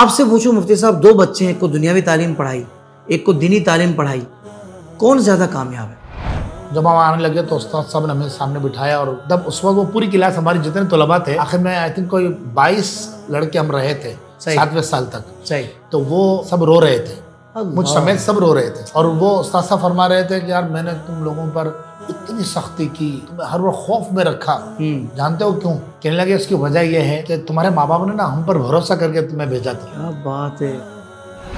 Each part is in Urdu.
آپ سے پوچھوں مفتی صاحب، 2 بچے ہیں، ایک کو دنیاوی تعلیم پڑھائی، ایک کو دینی تعلیم پڑھائی، کون زیادہ کامیاب ہے؟ جب ہم آنے لگے تو استاد صاحب نے ہمیں سامنے بٹھایا، اور جب اس وقت وہ پوری کلاس ہماری جتنے طلباء تھے، آخر میں آئی تھنک کوئی 22 لڑکے ہم رہے تھے 7ویں سال تک، صحیح، تو وہ سب رو رہے تھے، مجھ سمیت سب رو رہے تھے، اور وہ استاد صاحب فرما رہے تھے کہ یار میں نے تم لوگوں پر اتنی سختی کی، تمہیں ہر وقت خوف میں رکھا، جانتے ہو کیوں؟ کہنے لگے اس کی وجہ یہ ہے کہ تمہارے ماں باپ نے نا ہم پر بھروسہ کر کے تمہیں بھیجا تھا۔ کیا بات ہے!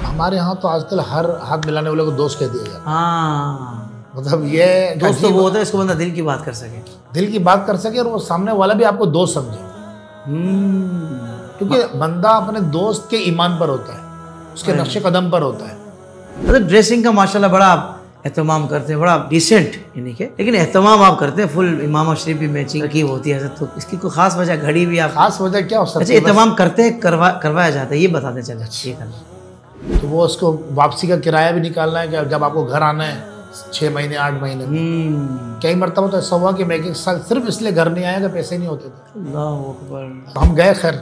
ہمارے ہاں تو آج کل ہر ہاتھ ملانے والے کو دوست کہہ دیا جاتا ہے، ہاں، مطلب یہ دوست تو وہ ہوتا ہے اس کو بندہ دل کی بات کر سکے، دل کی بات کر سکے، اور وہ سامنے والا بھی آپ کو دوست سمجھے، کیونکہ بندہ اپنے دوست کے ایمان پر ہوتا ہے، اس کے نقش قدم پر ہوتا ہے۔ مطلب ڈریسنگ کا ماشاءاللہ بڑا آپ اہتمام کرتے ہیں، بڑا ڈیسنٹ یعنی کہ، لیکن اہتمام آپ کرتے ہیں، فل امام شریف بھی میچنگ کی ہوتی ہے، تو اس کی کوئی خاص وجہ؟ گھڑی بھی آپ خاص وجہ کیا ہو سکتی اچھا ہے؟ اہتمام کرتے ہیں، کروایا جاتا ہے، یہ بتاتے چلے یہ کرنا، تو وہ اس کو واپسی کا کرایہ بھی نکالنا ہے کہ جب آپ کو گھر آنا ہے 6 مہینے 8 مہینے میں، کئی مرتبہ تو ایسا ہوا کہ میں 1 سال صرف اس لیے گھر نہیں آیا کہ پیسے نہیں ہوتے تھے۔ اللہ اکبر! ہم گئے خیر،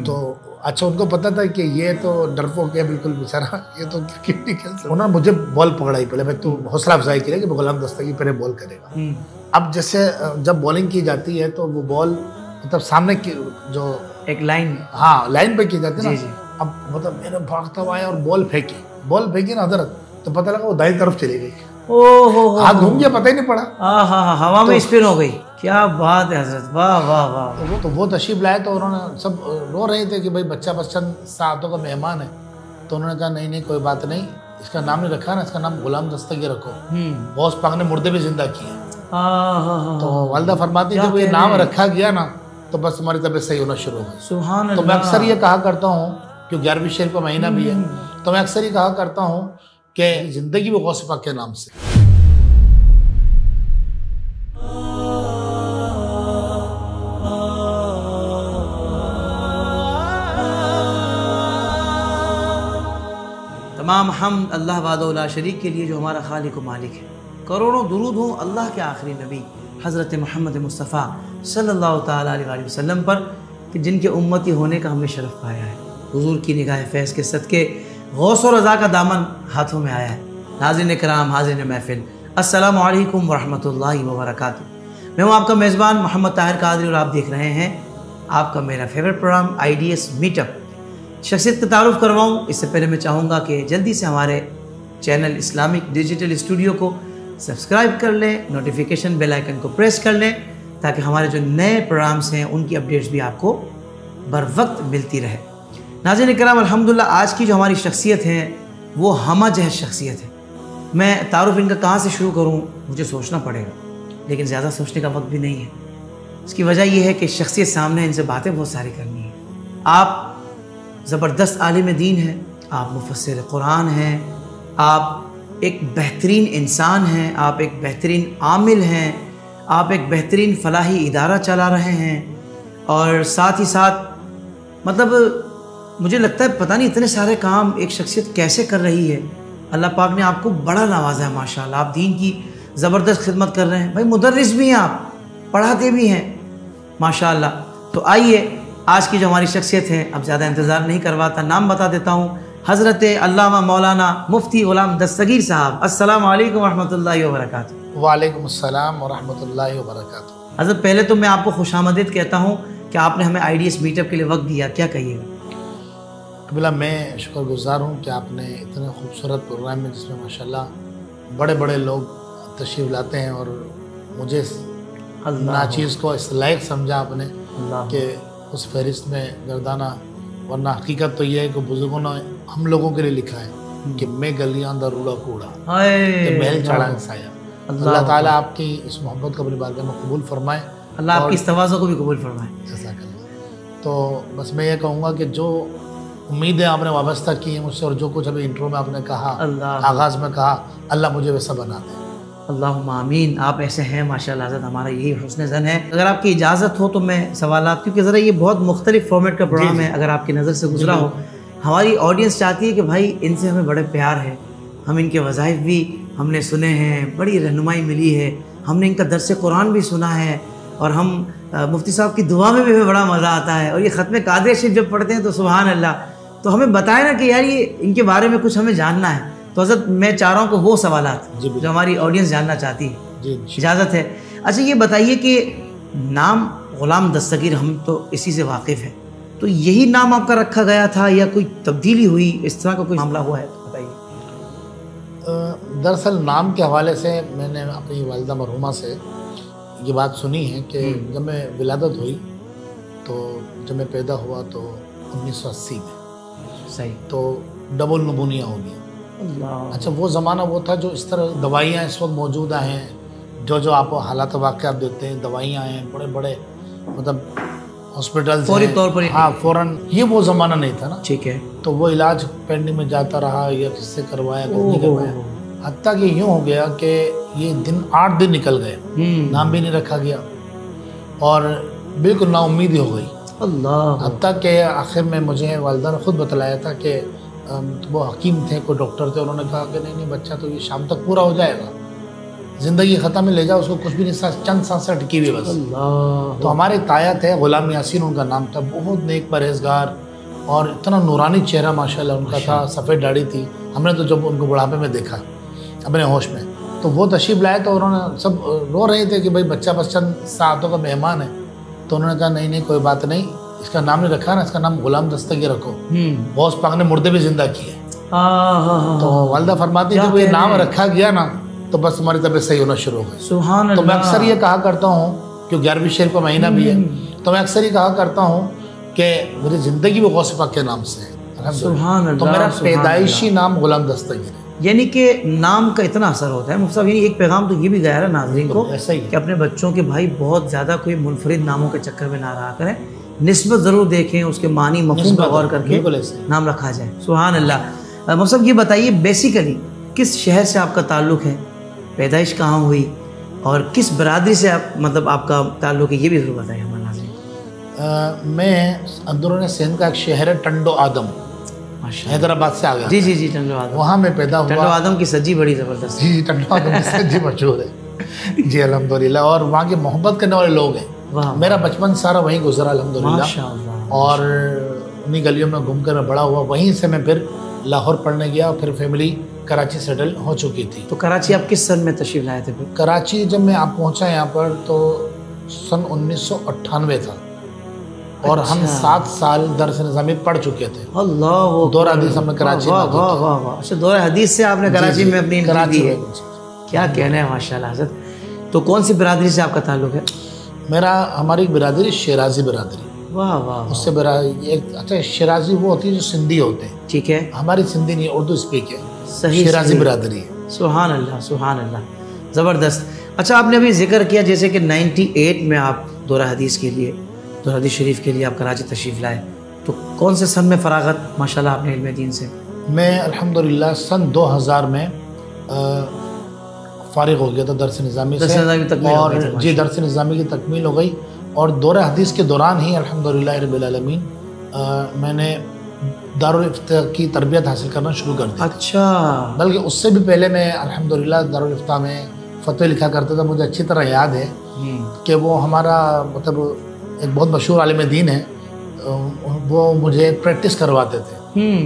تو اچھا ان کو پتا تھا کہ یہ تو ڈرپوک ہے بالکل بیچارہ، یہ تو کرکٹ نہیں کھیل سکتا۔ انہوں نے مجھے بال پکڑائی، پہلے میں تو حوصلہ افزائی کی کہ غلام دستگیر پہلے بال کرے گا۔ اب جیسے جب بالنگ کی جاتی ہے تو وہ بال مطلب سامنے کی جو ایک لائن، ہاں لائن پہ کی جاتی ہے نا، اب مطلب میں نے بھاگتا ہوا آیا اور بال پھینکی نا حضرت، تو پتہ لگا وہ دائیں طرف چلی گئی، ہاتھ گھوم گیا، پتہ ہی نہیں پڑا، ہوا میں اسپن ہو گئی۔ کیا بات ہے حضرت! واہ واہ واہ! تو وہ تشریف لائے تو انہوں نے سب رو رہے تھے کہ بھائی بچہ بس چند ساعتوں کا مہمان ہے، تو انہوں نے کہا نہیں کوئی بات نہیں، اس کا نام نہیں رکھا نا، اس کا نام غلام دستگیر رکھو، غوث پاک نے مردے بھی زندہ کیے۔ تو والدہ فرماتی جب یہ نام رکھا گیا نا تو بس ہماری طبیعت صحیح ہونا شروع ہو گئی۔ سبحان اللہ! تو میں اکثر یہ کہا کرتا ہوں کہ 11ویں شریف کا مہینہ بھی ہے، تو میں اکثر یہ کہا کرتا ہوں کہ زندگی بھی غوث پاک کے نام سے۔ تمام حمد اللہ وحدہ لا شریک کے لیے جو ہمارا خالق و مالک ہے، کروڑوں درود ہوں اللہ کے آخری نبی حضرت محمد مصطفیٰ صلی اللہ تعالیٰ علیہ وسلم پر، کہ جن کے امتی ہونے کا ہمیں شرف پایا ہے۔ حضور کی نگاہ فیض کے صدقے غوث و رضا کا دامن ہاتھوں میں آیا ہے۔ ناظرین کرام، حاضرین محفل، السلام علیکم ورحمۃ اللہ وبرکاتہ۔ میں ہوں آپ کا میزبان محمد طاہر قادری، اور آپ دیکھ رہے ہیں آپ کا میرا favourite program IDS meet up. شخصیت کا تعارف کرواؤں اس سے پہلے میں چاہوں گا کہ جلدی سے ہمارے چینل اسلامک ڈیجیٹل اسٹوڈیو کو سبسکرائب کر لیں، نوٹیفیکیشن بیل آئیکن کو پریس کر لیں، تاکہ ہمارے جو نئے پروگرامز ہیں ان کی اپڈیٹس بھی آپ کو بر وقت ملتی رہے۔ ناظرین کرام، الحمدللہ آج کی جو ہماری شخصیت ہے وہ ہمہ جہت شخصیت ہے۔ میں تعارف ان کا کہاں سے شروع کروں، مجھے سوچنا پڑے گا، لیکن زیادہ سوچنے کا وقت بھی نہیں ہے۔ اس کی وجہ یہ ہے کہ شخصیت سامنے ہے، ان سے باتیں بہت ساری کرنی ہیں۔ آپ زبردست عالم دین ہیں، آپ مفسر قرآن ہیں، آپ ایک بہترین انسان ہیں، آپ ایک بہترین عامل ہیں، آپ ایک بہترین فلاحی ادارہ چلا رہے ہیں، اور ساتھ ہی ساتھ مطلب مجھے لگتا ہے پتہ نہیں اتنے سارے کام ایک شخصیت کیسے کر رہی ہے۔ اللہ پاک نے آپ کو بڑا نوازا ہے ماشاءاللہ، آپ دین کی زبردست خدمت کر رہے ہیں۔ بھائی مدرس بھی ہیں، آپ پڑھاتے بھی ہیں ماشاءاللہ۔ تو آئیے آج کی جو ہماری شخصیت ہے، اب زیادہ انتظار نہیں کرواتا، نام بتا دیتا ہوں، حضرت علامہ مولانا مفتی غلام دستگیر صاحب۔ السلام علیکم ورحمۃ اللہ وبرکاتہ۔ وعلیکم السلام ورحمۃ اللہ وبرکاتہ۔ حضرت پہلے تو میں آپ کو خوش آمدید کہتا ہوں کہ آپ نے ہمیں IDS میٹ اپ کے لیے وقت دیا، کیا کہیے گا؟ قبلہ میں شکر گزار ہوں کہ آپ نے اتنے خوبصورت پروگرام میں، جس میں ماشاءاللہ بڑے بڑے لوگ تشریف لاتے ہیں، اور مجھے ناچیز کو اس لائق سمجھا آپ نے کہ اس فہرست میں گردانہ، ورنہ حقیقت تو یہ ہے کہ بزرگوں نے ہم لوگوں کے لیے لکھا ہے کہ میں گلیاں دا روڑا کوڑا کہ محل چڑھا سایہ۔ اللہ تعالیٰ آپ کی اس محبت کو اپنی بارگاہ میں قبول فرمائے، اللہ آپ کی اس تواضع کو بھی قبول فرمائے۔ جزاک اللہ۔ تو بس میں یہ کہوں گا کہ جو امیدیں آپ نے وابستہ کی ہیں مجھ سے، اور جو کچھ ابھی انٹرو میں آپ نے کہا، آغاز میں کہا، اللہ مجھے ویسا بنا دے۔ اللہم آمین۔ آپ ایسے ہیں ماشاءاللہ حضرت، ہمارا یہی حسن ظن ہے۔ اگر آپ کی اجازت ہو تو میں سوالات، کیونکہ ذرا یہ بہت مختلف فارمیٹ کا پروگرام ہے، اگر آپ کی نظر سے گزرا ہو، ہماری آڈینس چاہتی ہے کہ بھائی ان سے ہمیں بڑے پیار ہے، ہم ان کے وظائف بھی ہم نے سنے ہیں، بڑی رہنمائی ملی ہے، ہم نے ان کا درس قرآن بھی سنا ہے، اور ہم مفتی صاحب کی دعا میں بھی ہمیں بڑا مزہ آتا ہے، اور یہ ختم قادر شریف جب پڑھتے ہیں تو سبحان اللہ۔ تو ہمیں بتائیں نا کہ یار یہ ان کے بارے میں کچھ ہمیں جاننا ہے. تو حضرت میں چاہ رہا ہوں کہ وہ سوالات جو ہماری آڈینس جاننا چاہتی ہے, اجازت ہے؟ اچھا یہ بتائیے کہ نام غلام دستگیر ہم تو اسی سے واقف ہیں, تو یہی نام آپ کا رکھا گیا تھا یا کوئی تبدیلی ہوئی, اس طرح کا کوئی معاملہ ہوا ہے تو بتائیے. دراصل نام کے حوالے سے میں نے اپنی والدہ مرحومہ سے یہ بات سنی ہے کہ جب میں ولادت ہوئی تو جب میں پیدا ہوا تو 1980 میں صحیح, تو ڈبل نمونیا ہو گیا. اللہ. اچھا وہ زمانہ وہ تھا جو اس طرح دوائیاں اس وقت موجود ہیں, جو آپ حالات واقعات دیتے ہیں, دوائیاں ہیں, بڑے بڑے مطلب ہاسپٹل فوری طور پر, ہاں فوراً, یہ وہ زمانہ نہیں تھا نا. ٹھیک ہے. تو وہ علاج پینڈنگ میں جاتا رہا یا کس سے کروایا کس نہیں کروایا, حتیٰ کہ یوں ہو گیا کہ یہ دن 8 دن نکل گئے, نام بھی نہیں رکھا گیا اور بالکل نا امیدی ہو گئی. اللہ. حتیٰ کہ آخر میں مجھے والدہ نے خود بتلایا تھا کہ وہ حکیم تھے, کوئی ڈاکٹر تھے, انہوں نے کہا کہ نہیں بچہ تو یہ شام تک پورا ہو جائے گا, زندگی ختم میں لے جاؤ اس کو, کچھ بھی نہیں, چند سانسیں ٹکی ہوئی بس. تو ہمارے تایا تھے غلام یاسین ان کا نام تھا, بہت نیک پرہیزگار اور اتنا نورانی چہرہ ماشاءاللہ ان کا تھا, سفید داڑھی تھی. ہم نے تو جب ان کو بڑھاپے میں دیکھا اپنے ہوش میں, تو وہ تشریف لائے تو انہوں نے سب رو رہے تھے کہ بھائی بچہ بس چند ساعتوں کا مہمان ہے. تو انہوں نے کہا نہیں کوئی بات نہیں, اس کا نام نہیں رکھا نا, اس کا نام غلام دستگیر رکھو. غوث پاک نے مردے بھی زندہ کیے. تو والدہ فرماتی ہے کہ یہ نام رکھا گیا نا تو بس تمہاری طبیعت صحیح ہونا شروع ہو گئی. سبحان اللہ. تو میں اکثر یہ کہا کرتا ہوں کہ 11ویں شریف کا مہینہ بھی ہے, تو میں اکثر یہ کہا کرتا ہوں کہ میری زندگی بھی غوث پاک کے نام سے ہے. سبحان اللہ. تو میرا پیدائشی نام غلام دستگیر ہے. یعنی کہ نام کا اتنا اثر ہوتا ہے مفتی صاحب. یعنی ایک پیغام تو یہ بھی گیا ہے ناظرین کو کہ اپنے بچوں کے بھائی بہت زیادہ کوئی منفرد ناموں کے چکر میں نہ رہا کریں, نسبت ضرور دیکھیں, اس کے معنی مفہوم پر غور کر کے نام رکھا جائے. سبحان اللہ. مفتی صاحب یہ بتائیے بیسیکلی کس شہر سے آپ کا تعلق ہے, پیدائش کہاں ہوئی اور کس برادری سے مطلب آپ کا تعلق ہے, یہ بھی ضرور بتائیں ہمارے ناظرین. میں اندرون سندھ کا ایک شہر ہے ٹنڈو آدم, حیدرآباد سے آ گیا. جی جی جی, ٹنڈو آدم. وہاں میں پیدا ہوا. ٹنڈو آدم کی سجی بڑی زبردست. جی ٹنڈو آدم کی سجی مشہور ہے. جی الحمدللہ, اور وہاں کے محبت کرنے والے لوگ ہیں. میرا بچپن سارا وہیں گزرا الحمدللہ, اور انہیں گلیوں میں گھوم کر میں بڑا ہوا. وہیں سے میں پھر لاہور پڑھنے گیا, اور پھر فیملی کراچی سیٹل ہو چکی تھی. تو کراچی آپ کس سن میں تشریف لائے تھے؟ پھر کراچی جب میں آپ پہنچا یہاں پر تو سن 1998 تھا, اور ہم 7 سال درس نظامی پڑھ چکے تھے. اللہ. دورہ حدیث ہم نے کراچی میں کیا. واہ واہ واہ. اچھا دورہ حدیث سے آپ نے کراچی میں اپنی انٹری دی ہے. کیا کہنا ہے ماشاءاللہ حضرت. تو کون سی برادری سے آپ کا تعلق ہے؟ میرا ہماری برادری شیرازی برادری. واہ واہ. اس سے اچھا شیرازی وہ ہوتی ہے جو سندھی ہوتے ہیں. ٹھیک ہے. ہماری سندھی نہیں, اردو اسپیک ہے. صحیح. شیرازی برادری ہے. سبحان اللہ سبحان اللہ, زبردست. اچھا آپ نے ابھی ذکر کیا جیسے کہ 98 میں آپ دورہ حدیث کے لیے, دورہ حدیث شریف کے لیے آپ کراچی تشریف لائے, تو کون سے سن میں فراغت ماشاءاللہ آپ نے علم دین سے؟ میں الحمدللہ سن 2000 میں فارغ ہو گیا تھا درس نظامی سے, اور جی درس نظامی کی تکمیل ہو گئی, اور دورہ حدیث کے دوران ہی الحمدللہ رب العالمین میں نے دارالفتہ کی تربیت حاصل کرنا شروع کر دی. اچھا. بلکہ اس سے بھی پہلے میں الحمدللہ دارالفتہ میں فتوے لکھا کرتا تھا. مجھے اچھی طرح یاد ہے کہ وہ ہمارا مطلب ایک بہت مشہور عالم دین ہے, وہ مجھے پریکٹس کرواتے تھے,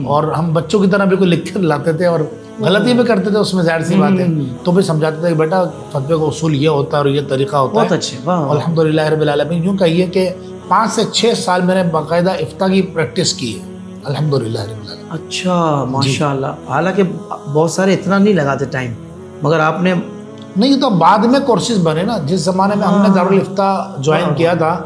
اور ہم بچوں کی طرح بالکل لکھ کر لاتے تھے, اور غلطی بھی کرتے تھے اس میں, ظاہر سی بات ہے, تو بھی سمجھاتے تھے کہ بیٹا فتوے کا اصول یہ ہوتا ہے اور یہ طریقہ ہوتا ہے. بہت اچھے. الحمدللہ رب العالمین. یوں کہیے کہ 5 سے 6 سال میں نے باقاعدہ افتاء کی پریکٹس کی ہے الحمدللہ رب العالمین. اچھا ماشاءاللہ. حالانکہ بہت سارے اتنا نہیں لگاتے ٹائم, مگر آپ نے نہیں, تو بعد میں کورسز بنے نا. جس زمانے میں ہم نے دارالفتہ جوائن کیا تھا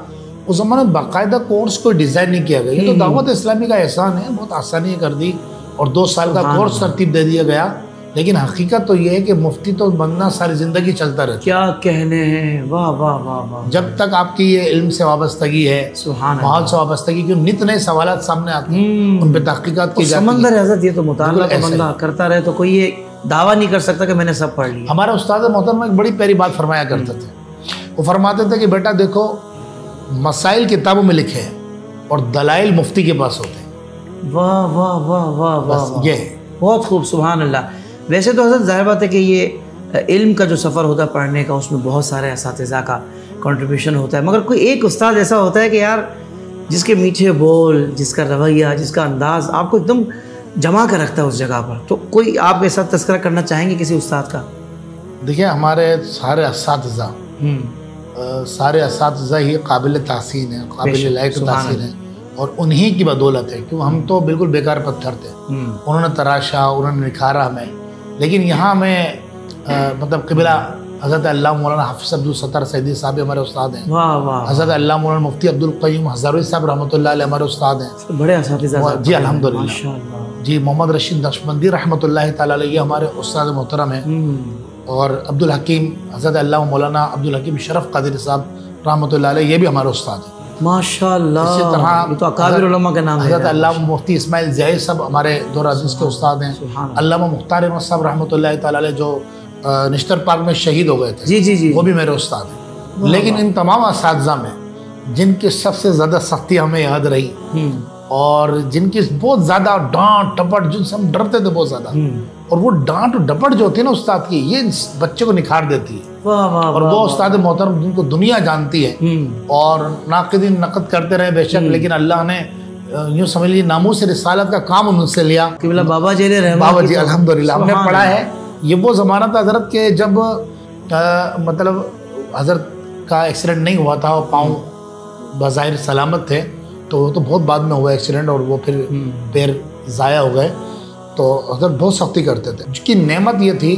اس زمانے میں باقاعدہ کورس کوئی ڈیزائن نہیں کیا گیا. یہ تو دعوت اسلامی کا احسان ہے, بہت آسانی کر دی, اور 2 سال کا کورس ترتیب دے دیا گیا. لیکن حقیقت تو یہ ہے کہ مفتی تو بننا ساری زندگی چلتا رہتا ہے. کیا کہنے ہیں. واہ واہ واہ واہ. جب تک آپ کی یہ علم سے وابستگی ہے, ماحول سے وابستگی, کیوں نت نئے سوالات سامنے آتے ہیں, ان پہ تحقیقات کی جاتی ہے. سمندر حضرت, یہ تو مطالعہ کا بندہ کرتا رہے تو کوئی یہ دعویٰ نہیں کر سکتا کہ میں نے سب پڑھ لیا. ہمارا استاد محترم ایک بڑی پیاری بات فرمایا کرتے تھے. وہ فرماتے تھے کہ بیٹا دیکھو, مسائل کتابوں میں لکھے ہیں اور دلائل مفتی کے پاس ہوتے ہیں. واہ واہ واہ واہ واہ. یہ بہت خوب. سبحان اللہ. ویسے تو حضرت ظاہر بات ہے کہ یہ علم کا جو سفر ہوتا ہے پڑھنے کا, اس میں بہت سارے اساتذہ کا کنٹریبیوشن ہوتا ہے, مگر کوئی ایک استاد ایسا ہوتا ہے کہ یار جس کے میٹھے بول، جس کا رویہ، جس کا انداز آپ کو ایک دم جمع کر رکھتا ہے اس جگہ پر. تو کوئی آپ کے ساتھ تذکرہ کرنا چاہیں گے کسی استاد کا؟ دیکھیں ہمارے سارے اساتذہ ہی قابل تحسین ہیں، قابل لائق تحسین ہیں، اور انہی کی بدولت ہے. کیوں ہم تو بالکل بیکار پتھر تھے، انہوں نے تراشا، انہوں نے نکھارا ہمیں. لیکن یہاں ہمیں مطلب قبلہ حضرت اللہ مولانا حافظ عبدالستار سیدی صاحب ہمارے استاد ہیں. واہ واہ. حضرت اللہ مولانا مفتی عبدالقیوم ہزاروی صاحب رحمۃ اللہ علیہ ہمارے استاد ہیں. بڑے اساتذہ. جی الحمدللہ. ماشاءاللہ. جی محمد رشید نقشبندی رحمۃ اللہ تعالیٰ علیہ یہ ہمارے استاد محترم ہیں. اور عبدالحکیم حضرت اللہ مولانا عبدالحکیم شرف قادری صاحب رحمۃ اللہ علیہ یہ بھی ہمارے استاد ہیں. ماشاءاللہ. اسی طرح یہ تو اکابر علماء کا نام ہے. حضرت علامہ مفتی اسماعیل زیائی صاحب ہمارے دور عزیز کے استاد ہیں. علامہ مختار احمد صاحب رحمۃ اللہ تعالیٰ علیہ جو نشتر پارک میں شہید ہو گئے تھے، جی جی جی، وہ بھی میرے استاد ہیں. لیکن ان تمام اساتذہ میں جن کی سب سے زیادہ سختی ہمیں یاد رہی اور جن کی بہت زیادہ ڈانٹ ٹپٹ، جن سے ہم ڈرتے تھے بہت زیادہ، اور وہ ڈانٹ ڈپٹ جو ہوتی ہے نا استاد کی، یہ بچے کو نکھار دیتی ہے. اور وہ استاد محترم جن کو دنیا جانتی ہے اور ناقدین نقد کرتے رہے بے شک، لیکن اللہ نے یوں سمجھ لیجیے ناموس رسالت کا کام ان سے لیا. قبلہ بابا جی رحمۃ. بابا جی الحمدللہ. ہم نے پڑھا ہے یہ وہ زمانہ تھا حضرت کے جب مطلب حضرت کا ایکسیڈنٹ نہیں ہوا تھا اور پاؤں بظاہر سلامت تھے، تو وہ تو بہت بعد میں ہوا ایکسیڈنٹ اور وہ پھر پیر ضائع ہو گئے. تو حضرت بہت سختی کرتے تھے. جس کی نعمت یہ تھی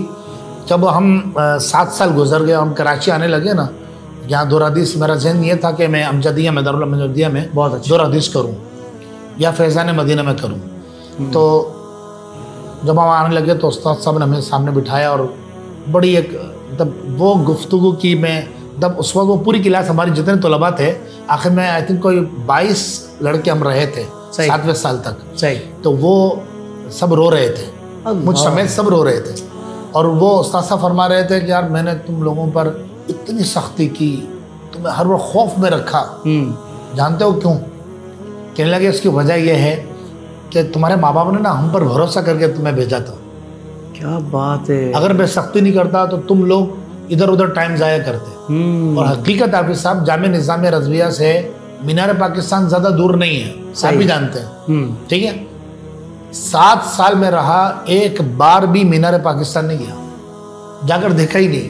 جب ہم 7 سال گزر گئے، ہم کراچی آنے لگے نا، یہاں دور حدیث میرا ذہن یہ تھا کہ میں امجدیہ میں دارالعلوم امجدیہ میں دور حدیث کروں یا فیضان مدینہ میں کروں. تو جب ہم آنے لگے تو استاد صاحب نے ہمیں سامنے بٹھایا اور بڑی ایک مطلب وہ گفتگو کی. میں جب اس وقت وہ پوری کلاس ہماری جتنے طلباء تھے، آخر میں آئی تھنک کوئی 22 لڑکے ہم رہے تھے 7ویں سال تک. تو وہ سب رو رہے تھے، مجھ سمیت سب رو رہے تھے. اور وہ استاد صاحب فرما رہے تھے کہ یار میں نے تم لوگوں پر اتنی سختی کی، تمہیں ہر وقت خوف میں رکھا. جانتے ہو کیوں؟ کہنے لگے اس کی وجہ یہ ہے کہ تمہارے ماں باپ نے نا ہم پر بھروسہ کر کے تمہیں بھیجا تھا. کیا بات ہے. اگر میں سختی نہیں کرتا تو تم لوگ ادھر ادھر ٹائم ضائع کرتے. اور حقیقت حافظ صاحب جامع نظامیہ رضویہ سے مینار پاکستان زیادہ دور نہیں ہے، آپ بھی جانتے ہیں. ٹھیک ہے، 7 سال میں رہا، ایک بار بھی مینار پاکستان نہیں گیا، جا کر دیکھا ہی نہیں.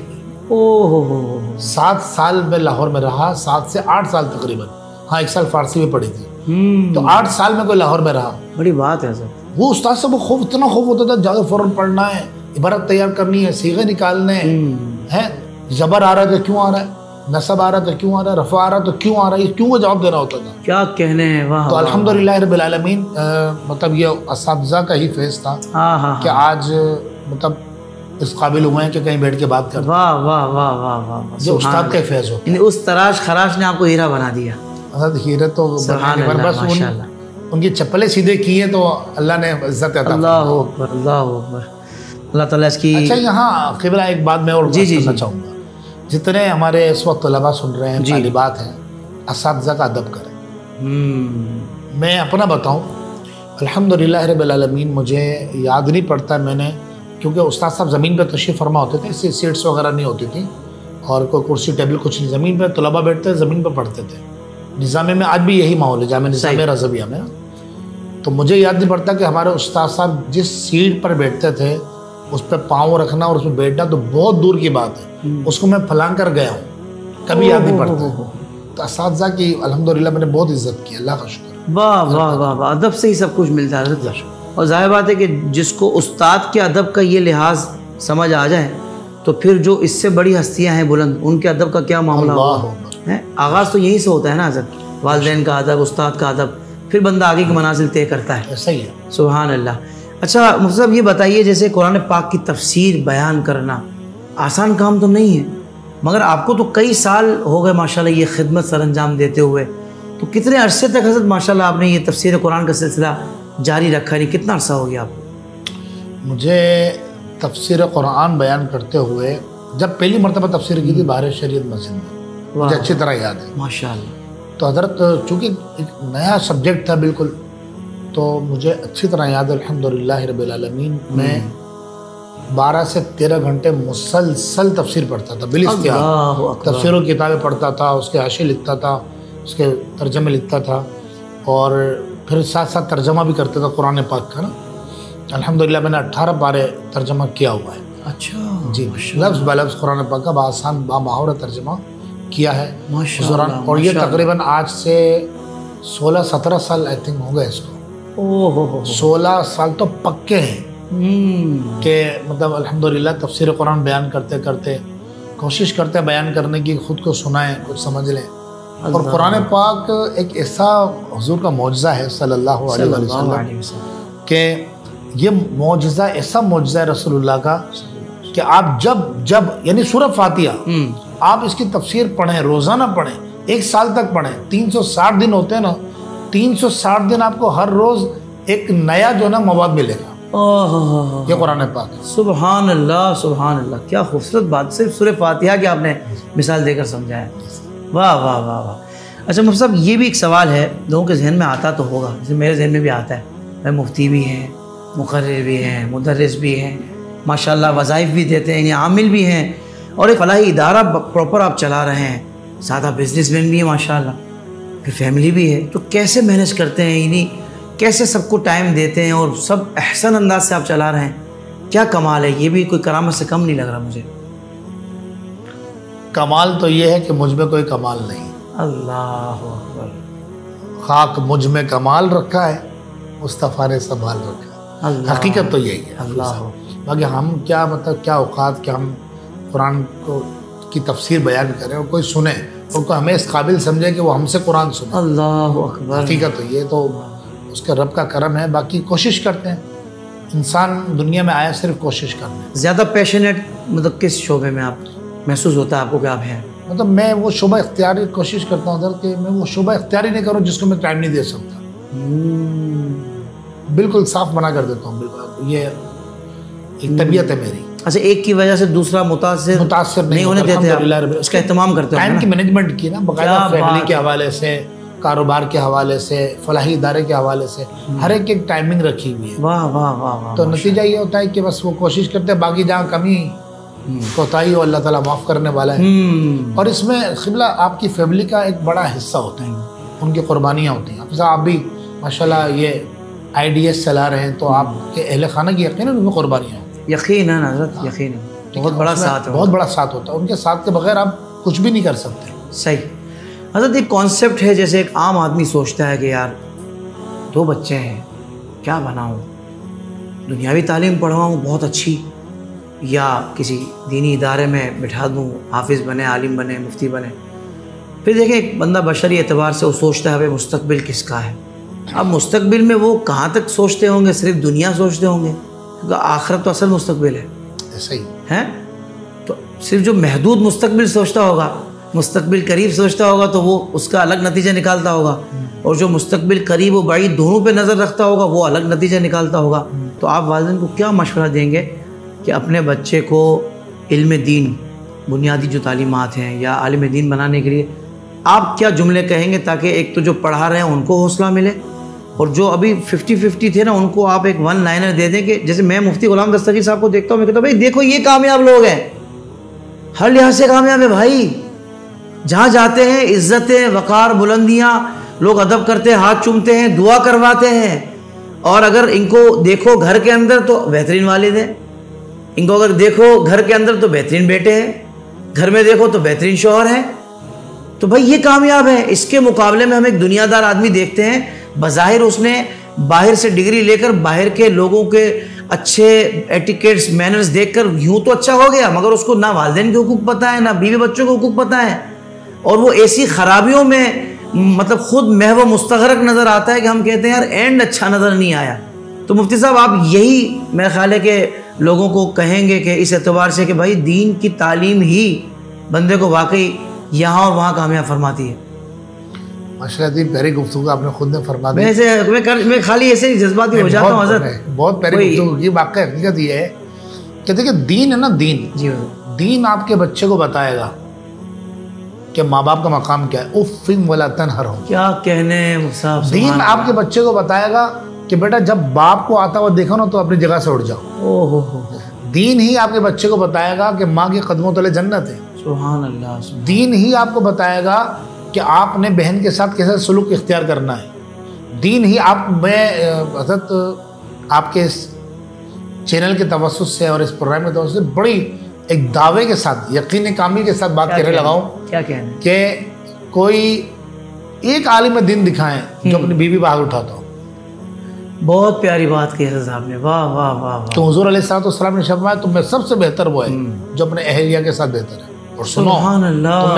7 سال میں لاہور میں رہا، 7 سے 8 سال تقریباً. ہاں 1 سال فارسی میں پڑھی تھی. تو 8 سال میں کوئی لاہور میں رہا. بڑی بات ہے سر. وہ استاد سے وہ خوف، اتنا خوف ہوتا تھا، جا فوراً پڑھنا ہے، عبارت تیار کرنی ہے، صیغے نکالنے ہیں، زبر آ رہا ہے تو کیوں آ رہا ہے، نصب آ رہا ہے تو کیوں آ رہا ہے، رفع آ رہا ہے تو کیوں آ رہا ہے، یہ کیوں وہ جواب دینا ہوتا تھا. کیا کہنے ہیں. واہ. تو الحمدللہ رب العالمین مطلب یہ اساتذہ کا ہی فیض تھا کہ آج مطلب اس قابل ہوئے ہیں کہ کہیں بیٹھ کے بات کرتے. واہ واہ واہ واہ واہ. جو استاد کا فیض ہو، یعنی اس تراش خراش نے آپ کو ہیرا بنا دیا. ہیرے تو بس ان کی چپلیں سیدھے کی ہیں تو اللہ نے عزت عطا. اللہ اکبر اللہ اکبر. اللہ تعالیٰ اس کی. اچھا یہاں قبلہ ایک بات میں اور کرنا چاہوں گا. جتنے ہمارے اس وقت طلباء سن رہے ہیں، طالبات ہیں، اساتذہ کا ادب کریں. میں اپنا بتاؤں، الحمدللہ رب العالمین مجھے یاد نہیں پڑتا میں نے، کیونکہ استاد صاحب زمین پہ تشریف فرما ہوتے تھے، اس سے سیٹس وغیرہ نہیں ہوتی تھی اور کوئی کرسی ٹیبل کچھ نہیں، زمین پہ طلباء بیٹھتے زمین پہ پڑھتے تھے. نظامیہ میں آج بھی یہی ماحول ہے، جامع نظامیہ رضویہ میں. تو مجھے یاد نہیں پڑتا کہ ہمارے استاد صاحب جس سیٹ پر بیٹھتے تھے اس پہ پاؤں رکھنا اور اس میں بیٹھنا تو بہت دور کی بات ہے، اس کو میں پھلانگ کر گیا ہوں، کبھی یاد نہیں پڑتا. تو اساتذہ کی الحمدللہ میں نے بہت عزت کی، اللہ کا شکر. واہ واہ واہ واہ. ادب سے ہی سب کچھ ملتا ہے. اور ظاہر بات ہے کہ جس کو استاد کے ادب کا یہ لحاظ سمجھ آ جائے تو پھر جو اس سے بڑی ہستیاں ہیں بلند، ان کے ادب کا کیا معاملہ ہوگا. آغاز تو یہیں سے ہوتا ہے نا حضرت، والدین کا ادب، استاد کا ادب، پھر بندہ آگے کی منازل طے کرتا ہے. صحیح ہے. سبحان اللہ. اچھا مفتی صاحب یہ بتائیے، جیسے قرآن پاک کی تفسیر بیان کرنا آسان کام تو نہیں ہے، مگر آپ کو تو کئی سال ہو گئے ماشاءاللہ یہ خدمت سر انجام دیتے ہوئے، تو کتنے عرصے تک حضرت ماشاءاللہ آپ نے یہ تفسیر قرآن کا سلسلہ جاری رکھا؟ نہیں کتنا عرصہ ہو گیا آپ کو؟ مجھے تفسیر قرآن بیان کرتے ہوئے جب پہلی مرتبہ تفسیر کی تھی باہر شریعت مسجد میں، مجھے اچھی طرح یاد ہے ماشاءاللہ. تو حضرت چونکہ ایک نیا سبجیکٹ تھا بالکل، تو مجھے اچھی طرح یاد ہے الحمدللہ رب العالمین. میں 12 سے 13 گھنٹے مسلسل تفسیر پڑھتا تھا بالاختیار. تفسیر و کتابیں پڑھتا تھا، اس کے حاشیے لکھتا تھا، اس کے ترجمے لکھتا تھا. اور پھر ساتھ ساتھ ترجمہ بھی کرتے تھا قرآن پاک کا نا. الحمدللہ میں نے 18 پارے ترجمہ کیا ہوا ہے. اچھا جی لفظ بلفظ قرآن پاک کا بآسان بامحاورہ ترجمہ کیا ہے اس دوران. اور یہ تقریباً آج سے 16-17 سال آئی تھنک ہو گئے اس کو. 16 سال تو پکے ہیں کہ مطلب الحمدللہ تفسیر قرآن بیان کرتے کرتے کوشش کرتے ہیں بیان کرنے کی، خود کو سنائیں، کچھ سمجھ لیں. اور قرآن پاک ایک ایسا حضور کا معجزہ ہے صلی اللہ علیہ وسلم کہ یہ معجزہ ایسا معجزہ ہے رسول اللہ کا کہ آپ جب یعنی سورہ فاتحہ آپ اس کی تفسیر پڑھیں، روزانہ پڑھیں، 1 سال تک پڑھیں. 360 دن ہوتے ہیں نا، 360 دن آپ کو ہر روز ایک نیا جو نا مواد ملے گا. یہ قرآن پاک. سبحان اللہ سبحان اللہ، کیا خوبصورت بات. صرف سورہ فاتحہ کی آپ نے مثال دے کر سمجھایا. واہ واہ واہ واہ. اچھا مفتی صاحب، یہ بھی ایک سوال ہے لوگوں کے ذہن میں آتا تو ہوگا، جیسے میرے ذہن میں بھی آتا ہے. میں مفتی بھی ہیں، مقرر بھی ہیں، مدرس بھی ہیں، ماشاءاللہ وظائف بھی دیتے ہیں، یعنی عامل بھی ہیں، اور ایک فلاحی ادارہ پراپر آپ چلا رہے ہیں، سادہ بزنس مین بھی ہیں ماشاءاللہ، پھر فیملی بھی ہے. تو کیسے مینیج کرتے ہیں، یعنی کیسے سب کو ٹائم دیتے ہیں اور سب احسن انداز سے آپ چلا رہے ہیں؟ کیا کمال ہے؟ یہ بھی کوئی کرامت سے کم نہیں لگ رہا مجھے. کمال تو یہ ہے کہ مجھ میں کوئی کمال نہیں. اللہ اکبر. خاک مجھ میں کمال رکھا ہے، مصطفیٰ نے سنبھال رکھا ہے. حقیقت تو یہی ہے. اللہ. باقی ہم کیا مطلب کیا اوقات کہ ہم قرآن کی تفسیر بیان کریں اور کوئی سنے اور کوئی ہمیں اس قابل سمجھے کہ وہ ہم سے قرآن سنے. اللہ اکبر. حقیقت تو یہ تو اس کے رب کا کرم ہے. باقی کوشش کرتے ہیں، انسان دنیا میں آیا صرف کوشش کرنے. زیادہ پیشنیٹ مطلب کس شعبے میں آپ محسوس ہوتا ہے آپ کو کہ آپ ہیں؟ مطلب میں وہ شعبہ اختیاری کوشش کرتا ہوں کہ میں وہ شعبہ اختیاری نہیں کروں جس کو میں ٹائم نہیں دے سکتا. بالکل صاف منع کر دیتا ہوں. بالکل یہ ایک طبیعت ہے میری. اچھا، ایک کی وجہ سے دوسرا متاثر نہیں ہونے دیتے آپ، اس کا اہتمام کرتے ہیں. ٹائم کی مینجمنٹ کی نا باقاعدہ، فیملی کے حوالے سے، کاروبار کے حوالے سے، فلاحی ادارے کے حوالے سے ہر ایک ایک ٹائمنگ رکھی ہوئی ہے. واہ واہ واہ. تو نتیجہ یہ ہوتا ہے کہ بس وہ کوشش کرتے ہیں، باقی جہاں کمی کوتاہی ہو اللہ تعالیٰ معاف کرنے والا ہے. اور اس میں قبلہ آپ کی فیملی کا ایک بڑا حصہ ہوتا ہے، ان کی قربانیاں ہوتی ہیں. آپ بھی ماشاءاللہ یہ IDS چلا رہے ہیں تو آپ کے اہل خانہ کی یقیناً ان میں قربانیاں ہوتی ہیں. یقیناً حضرت، یقیناً بہت بڑا ساتھ ہے. بہت بڑا ساتھ ہوتا ہے. ان کے ساتھ کے بغیر آپ کچھ بھی نہیں کر سکتے. صحیح. حضرت ایک کانسیپٹ ہے، جیسے ایک عام آدمی سوچتا ہے کہ یار 2 بچے ہیں، کیا بناؤں، دنیاوی تعلیم پڑھواؤں بہت اچھی، یا کسی دینی ادارے میں بٹھا دوں، حافظ بنے، عالم بنے، مفتی بنے. پھر دیکھیں ایک بندہ بشری اعتبار سے وہ سوچتا ہے مستقبل کس کا ہے. اب مستقبل میں وہ کہاں تک سوچتے ہوں گے؟ صرف دنیا سوچتے ہوں گے، کیونکہ آخرت تو اصل مستقبل ہے. صحیح ہے. تو صرف جو محدود مستقبل سوچتا ہوگا، مستقبل قریب سوچتا ہوگا تو وہ اس کا الگ نتیجہ نکالتا ہوگا، اور جو مستقبل قریب و بعید دونوں پہ نظر رکھتا ہوگا وہ الگ نتیجہ نکالتا ہوگا. تو آپ والدین کو کیا مشورہ دیں گے کہ اپنے بچے کو علم دین، بنیادی جو تعلیمات ہیں یا عالم دین بنانے کے لیے آپ کیا جملے کہیں گے، تاکہ ایک تو جو پڑھا رہے ہیں ان کو حوصلہ ملے، اور جو ابھی 50-50 تھے نا ان کو آپ ایک 1 لائنر دے دیں کہ جیسے میں مفتی غلام دستگیر صاحب کو دیکھتا ہوں، میں کہتا ہوں بھائی دیکھو یہ کامیاب لوگ ہیں، ہر لحاظ سے کامیاب ہے بھائی. جہاں جاتے ہیں عزتیں، وقار، بلندیاں، لوگ ادب کرتے ہیں، ہاتھ چومتے ہیں، دعا کرواتے ہیں. اور اگر ان کو دیکھو گھر کے اندر تو بہترین والد ہیں، ان کو اگر دیکھو گھر کے اندر تو بہترین بیٹے ہیں، گھر میں دیکھو تو بہترین شوہر ہیں. تو بھائی یہ کامیاب ہے. اس کے مقابلے میں ہم ایک دنیا دار آدمی دیکھتے ہیں، بظاہر اس نے باہر سے ڈگری لے کر باہر کے لوگوں کے اچھے ایٹیکیٹس، مینرز دیکھ کر یوں تو اچھا ہو گیا، مگر اس کو نہ والدین کے حقوق پتہ ہے، نہ بیوی بچوں کے حقوق پتہ ہے، اور وہ ایسی خرابیوں میں مطلب خود محو مستغرق نظر آتا ہے کہ ہم کہتے ہیں یار اینڈ اچھا نظر نہیں آیا. تو مفتی صاحب آپ یہی میرا خیال ہے کہ لوگوں کو کہیں گے کہ اس اعتبار سے کہ بھائی دین کی تعلیم ہی بندے کو واقعی یہاں اور وہاں کامیاب فرماتی ہے. ماشاءاللہ دی پیاری گفتگو آپ نے خود نے فرما دی. میں خالی ایسے ہی جذباتی ہو جاتا ہوں حضرت. بہت پیاری گفتگو کی. واقعی حقیقت یہ ہے کہ دیکھیں دین ہے نا، دین جی دین آپ کے بچے کو بتائے گا کہ ماں باپ کا مقام کیا ہے. اف ولا تنہرہم، کیا کہنے. دین آپ کے بچے کو بتائے گا کہ بیٹا جب باپ کو آتا ہوا دیکھو نا تو اپنی جگہ سے اٹھ جاؤ. دین ہی آپ کے بچے کو بتائے گا کہ ماں کے قدموں تلے جنت ہے. سبحان اللہ. دین ہی آپ کو بتائے گا کہ آپ نے بہن کے ساتھ کیسا سلوک اختیار کرنا ہے. دین ہی آپ میں حضرت آپ کے اس چینل کے توسط سے اور اس پروگرام کے توسط سے بڑی ایک دعوے کے ساتھ یقین کامل کے ساتھ بات کرنے لگا ہوں کیا کہنا ہے کہ کوئی ایک عالم دین دکھائیں جو اپنی بیوی باہر اٹھاتا ہو. بہت پیاری بات کی حضرت صاحب نے, واہ واہ واہ واہ. تو حضور علیہ السلام نے فرمایا تم میں سب سے بہتر وہ ہے جو اپنے اہلیہ کے ساتھ بہتر ہے. اور سنو سبحان اللہ,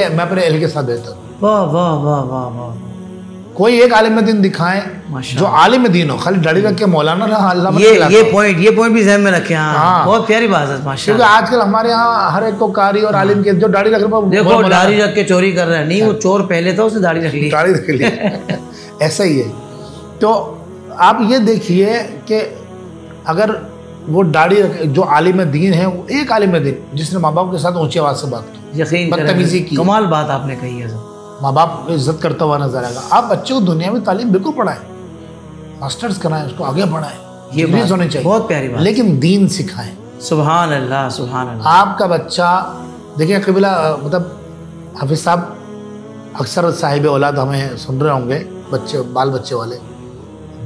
میں اپنے اہل کے ساتھ بہتر ہوں. واہ واہ واہ واہ واہ. کوئی ایک عالم دین دکھائیں جو عالم دین ہو, خالی داڑھی رکھ کے مولانا رہا اللہ یہ پوائنٹ بھی ذہن میں رکھیں. ہاں بہت پیاری بات ہے ماشاء اللہ. کیونکہ آج کل ہمارے ہاں ہر ایک کو قاری اور عالم کے جو داڑھی رکھ رہا ہے, دیکھو داڑھی رکھ کے چوری کر رہا ہے, نہیں وہ چور پہلے تھا, اس نے داڑھی رکھ لی. داڑھی رکھ لی ایسا ہی ہے. تو آپ یہ دیکھیے کہ اگر وہ داڑھی جو عالم دین ہے, وہ ایک عالم دین جس نے ماں باپ کے ساتھ اونچی آواز سے بات کی, یقین بدتمیزی کی, کمال بات آپ نے کہی ہے. ماں باپ کو عزت کرتا ہوا نظر آئے گا. آپ بچے کو دنیا میں تعلیم بالکل پڑھائیں, ماسٹرز کرائیں, اس کو آگے بڑھائیں, یہ بات ہونی چاہیے, بہت پیاری بات, لیکن دین سکھائیں. سبحان اللہ سبحان اللہ. آپ کا بچہ دیکھیں قبلہ مطلب حافظ صاحب اکثر صاحب اولاد ہمیں سن رہے ہوں گے, بچے بال بچے والے,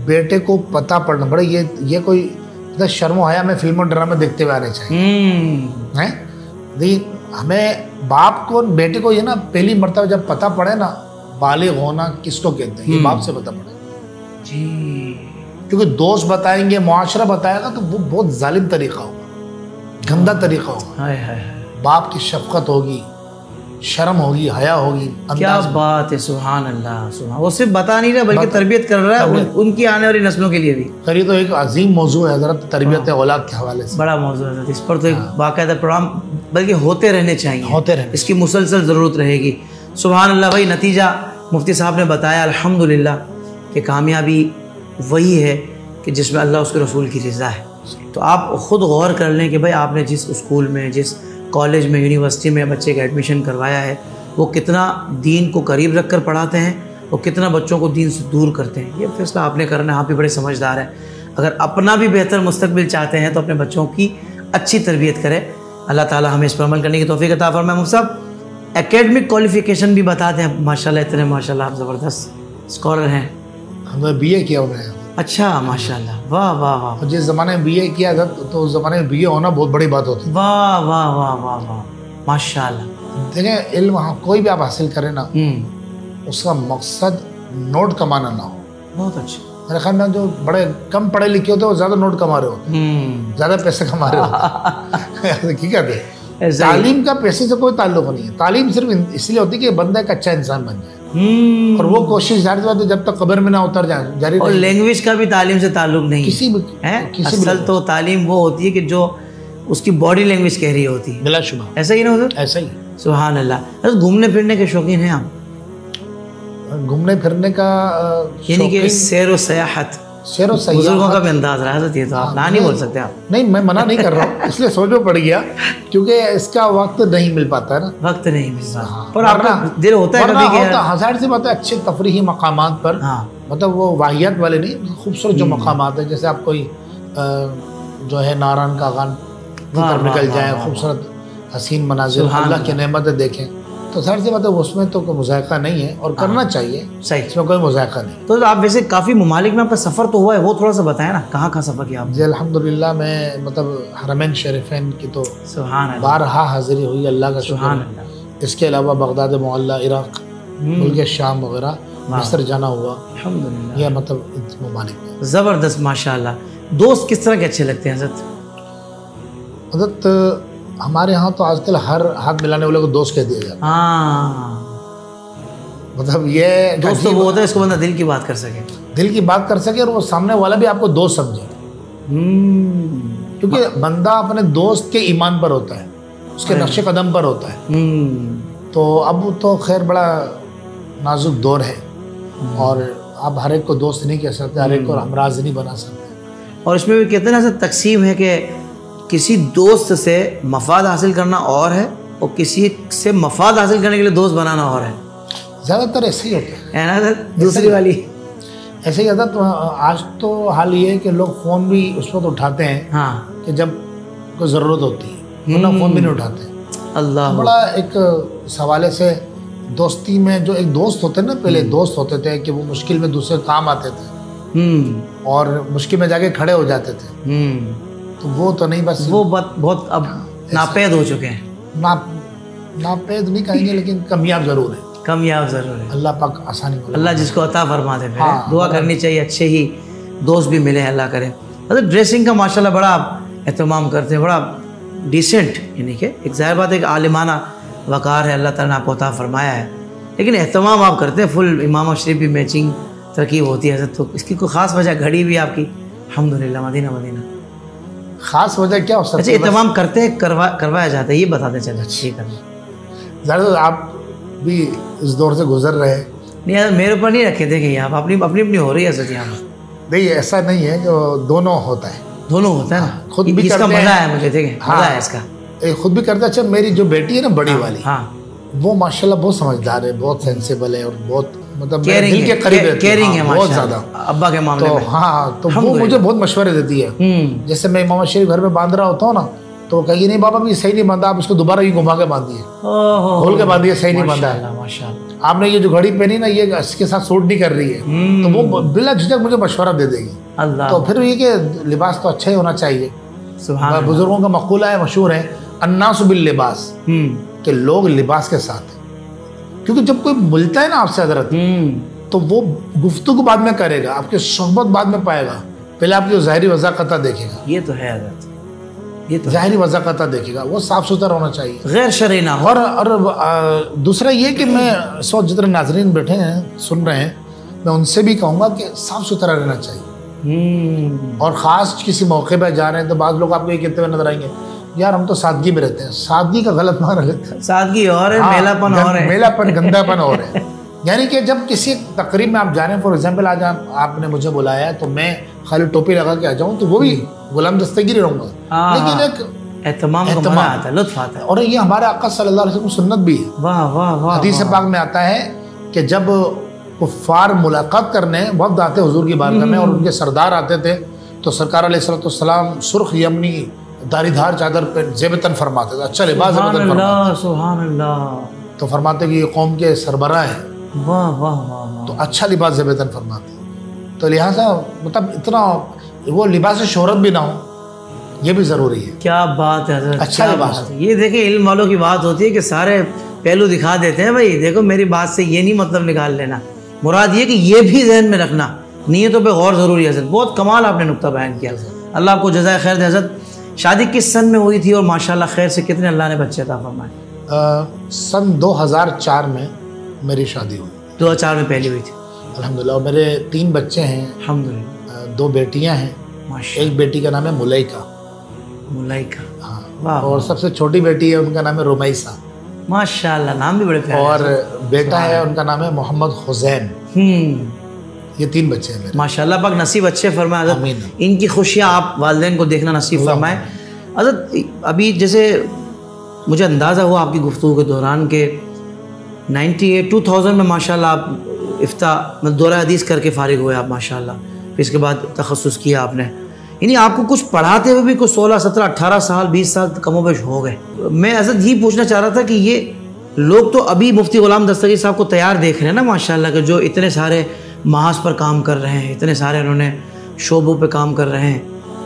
بیٹے کو پتہ پڑنا پڑے یہ کوئی مطلب شرم و حیا میں فلم اور ڈرامے دیکھتے ہوئے آنے چاہیے. ہمیں باپ کو بیٹے کو یہ نا پہلی مرتبہ جب پتہ پڑے نا بالغ ہونا کس کو کہتے ہیں, یہ باپ سے پتہ پڑے جی. کیونکہ دوست بتائیں گے, معاشرہ بتائے گا تو وہ بہت ظالم طریقہ ہوگا, گندا طریقہ ہوگا. باپ کی شفقت ہوگی, شرم ہوگی, حیا ہوگی. کیا بات ہے, سبحان اللہ سبحان. وہ صرف بتا نہیں رہا بلکہ تربیت کر رہا ہے ان کی آنے والی نسلوں کے لیے بھی. یہ تو ایک عظیم موضوع ہے حضرت, تربیت اولاد کے حوالے سے بڑا موضوع ہے. اس پر تو ایک باقاعدہ پروگرام بلکہ ہوتے رہنے چاہیے, ہوتے رہنے, اس کی مسلسل ضرورت رہے گی. سبحان اللہ. بھائی نتیجہ مفتی صاحب نے بتایا الحمدللہ کہ کامیابی وہی ہے کہ جس میں اللہ اس کے رسول کی رضا ہے. تو آپ خود غور کر لیں کہ بھائی آپ نے جس اسکول میں, جس کالج میں, یونیورسٹی میں بچے کا ایڈمیشن کروایا ہے, وہ کتنا دین کو قریب رکھ کر پڑھاتے ہیں اور کتنا بچوں کو دین سے دور کرتے ہیں. یہ فیصلہ آپ نے کرنا ہے. آپ بھی بڑے سمجھدار ہیں. اگر اپنا بھی بہتر مستقبل چاہتے ہیں تو اپنے بچوں کی اچھی تربیت کریں. اللہ تعالی ہمیں اس پر عمل کرنے کی توفیق عطا فرمائے. مفتی صاحب اکیڈمک کوالیفیکیشن بھی بتا دیں. ماشاءاللہ اتنے ماشاءاللہ آپ زبردست اسکالر ہیں. ہم نے بی اے کیا ہوا ہے. اچھا ماشاءاللہ, واہ واہ واہ. جس زمانے میں بی اے کیا تھا تو اس زمانے میں بی اے ہونا بہت بڑی بات ہوتی. واہ واہ واہ واہ واہ ماشاءاللہ. دیکھیں علم کوئی بھی آپ حاصل کریں نا, اس کا مقصد نوٹ کمانا نہ ہو. بہت اچھا. میرے خیال میں جو بڑے کم پڑھے لکھے ہوتے ہیں وہ زیادہ نوٹ کما رہے ہوتے ہیں, زیادہ پیسے کما رہے ہوتے ہیں. کی کہتے ہیں تعلیم کا پیسے سے کوئی تعلق نہیں ہے. تعلیم صرف اس لیے ہوتی ہے کہ بندہ ایک اچھا انسان بن جائے, اور وہ کوشش جاری بات ہے جب تک قبر میں نہ اتر جائے جاری. اور لینگویج کا بھی تعلیم سے تعلق نہیں کسی بھی, اصل تو تعلیم وہ ہوتی ہے کہ جو اس کی باڈی لینگویج کہہ رہی ہوتی ہے. بلا شبہ ایسا ہی نا حضرت, ایسا ہی. سبحان اللہ. گھومنے پھرنے کے شوقین ہیں آپ؟ گھومنے پھرنے کا یعنی کہ سیر و سیاحت, سیر و سیاحت بزرگوں کا بھی انداز رہا ہے. یہ تو آپ نہ نہیں بول سکتے آپ. نہیں میں منع نہیں کر رہا ہوں, اس لیے سوچو پڑ گیا کیونکہ اس کا وقت نہیں مل پاتا ہے نا. وقت نہیں مل پاتا, پر آپ کا دل ہوتا ہے کبھی کہ ہزار سے بات ہے اچھے تفریحی مقامات پر, مطلب وہ واحیات والے نہیں, خوبصورت جو مقامات ہیں, جیسے آپ کوئی جو ہے ناران کا غان کی طرف نکل جائیں, خوبصورت حسین مناظر, اللہ کی نعمتیں دیکھیں, تو ظاہر سی بات ہے اس میں تو کوئی مذائقہ نہیں ہے اور کرنا چاہیے. صحیح, اس میں کوئی مذائقہ نہیں. تو آپ ویسے کافی ممالک میں آپ کا سفر تو ہوا ہے, وہ تھوڑا سا بتائیں نا, کہاں کہاں سفر کیا آپ؟ جی الحمدللہ میں مطلب حرمین شریفین کی تو سبحان اللہ بارہا حاضری ہوئی, اللہ کا سبحان شکر. اللہ. اس کے علاوہ بغداد معلیٰ, عراق, ملک شام وغیرہ, مصر جانا ہوا الحمدللہ. یہ مطلب ممالک میں. زبردست ماشاءاللہ. دوست کس طرح کے اچھے لگتے ہیں حضرت؟ حضرت ہمارے ہاں تو آج کل ہر ہاتھ ملانے والے کو دوست کہہ دیا جاتا ہے. مطلب یہ دوست تو وہ ہوتا ہے اس کو بندہ دل کی بات کر سکے, دل کی بات کر سکے, اور وہ سامنے والا بھی آپ کو دوست سمجھے. کیونکہ بندہ اپنے دوست کے ایمان پر ہوتا ہے, اس کے نقش قدم پر ہوتا ہے. تو اب تو خیر بڑا نازک دور ہے, اور آپ ہر ایک کو دوست نہیں کہہ سکتے, ہر ایک کو ہمراز نہیں بنا سکتے. اور اس میں بھی کہتے ہیں نا تقسیم ہے کہ کسی دوست سے مفاد حاصل کرنا اور ہے, اور کسی سے مفاد حاصل کرنے کے لیے دوست بنانا اور ہے. زیادہ تر ایسے ہی ہوتا ہے نا دوسری والی ایسے ہی ہوتا. تو آج تو حال یہ ہے کہ لوگ فون بھی اس وقت اٹھاتے ہیں کہ جب کوئی ضرورت ہوتی ہے, ورنہ فون بھی نہیں اٹھاتے. اللہ بڑا ایک اس حوالے سے دوستی میں جو ایک دوست ہوتے ہیں نا، پہلے دوست ہوتے تھے کہ وہ مشکل میں دوسرے کام آتے تھے اور مشکل میں جا کے کھڑے ہو جاتے تھے، تو وہ تو نہیں، بس وہ بہت اب ناپید ہو چکے ہیں. ناپید نہیں کہیں گے لیکن کامیاب ضرور ہے. کامیاب ضرور ہے. اللہ پاک آسانی کرے. اللہ جس کو عطا فرما دے. دعا کرنی چاہیے اچھے ہی دوست بھی ملے، اللہ کرے. حضرت ڈریسنگ کا ماشاءاللہ بڑا اہتمام کرتے ہیں، بڑا ڈیسنٹ، یعنی کہ ایک ظاہر بات ہے کہ عالمانہ وقار ہے، اللہ تعالیٰ نے آپ کو عطا فرمایا ہے، لیکن اہتمام آپ کرتے ہیں فل. امام شریف بھی میچنگ ترکیب ہوتی ہے حضرت، تو اس کی کوئی خاص وجہ؟ گھڑی بھی آپ کی الحمدللہ مدینہ. خاص وجہ کیا ہو سکتی ہے؟ اچھا اہتمام کرتے ہیں، کروایا جاتا ہے، یہ بتاتے چلیں. ٹھیک ہے. زیادہ آپ بھی اس دور سے گزر رہے ہیں. نہیں حضرت میرے اوپر نہیں رکھے، دیکھیں آپ اپنی ہو رہی ہے حضرت. یہاں نہیں ایسا نہیں ہے، جو دونوں ہوتا ہے، دونوں ہوتا ہے نا. خود بھی اس کا کرتے مزہ ہیں. ہے مجھے، دیکھیں مزہ ہے اس کا. خود بھی کرتا. اچھا میری جو بیٹی ہے نا بڑی والی، ہاں وہ ماشاءاللہ بہت سمجھدار ہے، بہت سینسیبل ہے اور بہت مطلب میرے دل کے قریب ہے، کیئرنگ ہے بہت زیادہ ابا کے معاملے میں. ہاں تو وہ مجھے بہت مشورے دیتی ہے. جیسے میں امام شریف گھر میں باندھ رہا ہوتا ہوں نا، تو وہ کہے نہیں بابا بھی صحیح نہیں باندھا، آپ اس کو دوبارہ یہ گھما کے باندھیے، کھول کے باندھیے، صحیح نہیں باندھا ہے. آپ نے یہ جو گھڑی پہنی نا، یہ اس کے ساتھ سوٹ نہیں کر رہی ہے، تو وہ بلا جھجک مجھے مشورہ دے دے گی. تو پھر یہ کہ لباس تو اچھا ہی ہونا چاہیے. بزرگوں کا مقولہ ہے، مشہور ہے، الناس باللباس، کہ لوگ لباس کے ساتھ ہیں. کیونکہ جب کوئی ملتا ہے نا آپ سے حضرت، تو وہ گفتگو بعد میں کرے گا، آپ کی صحبت بعد میں پائے گا، پہلے آپ کی ظاہری وضاحت دیکھے گا. یہ تو ہے حضرت، یہ تو ظاہری وضاحت دیکھے گا، وہ صاف ستھرا ہونا چاہیے، غیر شرعی نہ ہو. اور دوسرا یہ کہ میں اس وقت جتنے ناظرین بیٹھے ہیں سن رہے ہیں، میں ان سے بھی کہوں گا کہ صاف ستھرا رہنا چاہیے. اور خاص کسی موقع پہ جا رہے ہیں تو بعض لوگ آپ کو یہ کہتے ہوئے نظر آئیں گے، یار ہم تو سادگی میں رہتے ہیں. سادگی کا غلط معنی لیتے ہیں. سادگی اور ہے، میلا پن اور ہے، میلا پن گندا پن اور ہے. یعنی کہ جب کسی تقریب میں آپ جا رہے ہیں، فار ایگزامپل آج آپ نے مجھے بلایا ہے تو میں خالی ٹوپی لگا کے آ جاؤں تو وہ بھی غلام دستگیری رہوں گا، لیکن ایک اہتمام کا مزہ آتا ہے، لطف آتا ہے. اور یہ ہمارے آقا صلی اللہ علیہ وسلم سنت بھی ہے. واہ واہ واہ. حدیث پاک میں آتا ہے کہ جب کفار ملاقات کرنے وفد آتے حضور کی بارگاہ میں اور ان کے سردار آتے تھے، تو سرکار علیہ السلام سرخ یمنی داری دھار چادر پہ زیب تن فرماتے تھے، اچھا لباس زیب تن فرماتے. سبحان اللہ. تو فرماتے کہ یہ قوم کے سربراہ ہیں، واہ واہ واہ. تو اچھا لباس زیب تن فرماتے. تو لہٰذا مطلب اتنا وہ لباس شہرت بھی نہ ہو، یہ بھی ضروری ہے. کیا بات ہے حضرت، اچھا لباس. یہ دیکھیں علم والوں کی بات ہوتی ہے کہ سارے پہلو دکھا دیتے ہیں. بھائی دیکھو میری بات سے یہ نہیں مطلب نکال لینا، مراد یہ کہ یہ بھی ذہن میں رکھنا، نیتوں پہ غور ضروری ہے. حضرت بہت کمال آپ نے نقطہ بیان کیا، اللہ آپ کو جزائے خیر دے. حضرت شادی کس سن میں ہوئی تھی اور ماشاءاللہ خیر سے کتنے اللہ نے بچے عطا فرمائے؟ سن 2004 میں میری شادی ہوئی. 2004 میں پہلی ہوئی تھی الحمدللہ. اور میرے 3 بچے ہیں الحمدللہ. 2 بیٹیاں ہیں. ایک بیٹی کا نام ہے ملیکہ. ہاں. اور سب سے چھوٹی بیٹی ہے، ان کا نام ہے رمیسہ. ماشاءاللہ نام بھی بڑے پیارے. اور بیٹا ہے ان کا نام ہے محمد حسین. یہ 3 بچے ہیں میرے. ماشاءاللہ پاک نصیب اچھے فرمائے حضرت، ان کی خوشیاں آپ والدین کو دیکھنا نصیب فرمائے. حضرت ابھی جیسے مجھے اندازہ ہوا آپ کی گفتگو کے دوران کہ 2000 میں ماشاءاللہ آپ دورہ حدیث کر کے فارغ ہوئے آپ ماشاءاللہ. پھر اس کے بعد تخصص کیا آپ نے، یعنی آپ کو کچھ پڑھاتے ہوئے بھی کوئی 16 17 18 سال 20 سال کم و بیش ہو گئے. میں حضرت یہ پوچھنا چاہ رہا تھا کہ یہ لوگ تو ابھی مفتی غلام دستگیر صاحب کو تیار دیکھ رہے ہیں نا ماشاءاللہ، کہ جو اتنے سارے محاذ پر کام کر رہے ہیں، اتنے سارے انہوں نے شعبوں پہ کام کر رہے ہیں،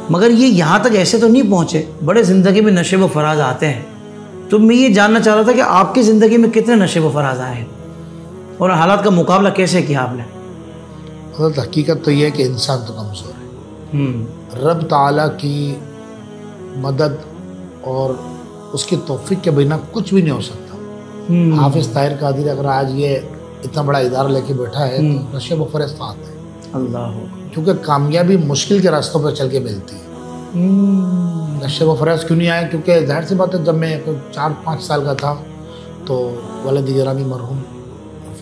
مگر یہ یہاں تک ایسے تو نہیں پہنچے. بڑے زندگی میں نشیب و فراز آتے ہیں. تو میں یہ جاننا چاہ رہا تھا کہ آپ کی زندگی میں کتنے نشیب و فراز آئے ہیں اور حالات کا مقابلہ کیسے کیا آپ نے؟ حضرت حقیقت تو یہ ہے کہ انسان تو کمزور ہے. رب تعالیٰ کی مدد اور اس کی توفیق کے بنا کچھ بھی نہیں ہو سکتا. حافظ طاہر قادری اگر آج یہ اتنا بڑا ادارہ لے کے بیٹھا ہے تو نشیب و فراز تو آتا ہے. اللہ، کیونکہ کامیابی مشکل کے راستوں پر چل کے ملتی ہے. نشیب و فراز کیوں نہیں آئے؟ کیونکہ ظاہر سی بات ہے، جب میں 4-5 سال کا تھا تو والد گرامی مرحوم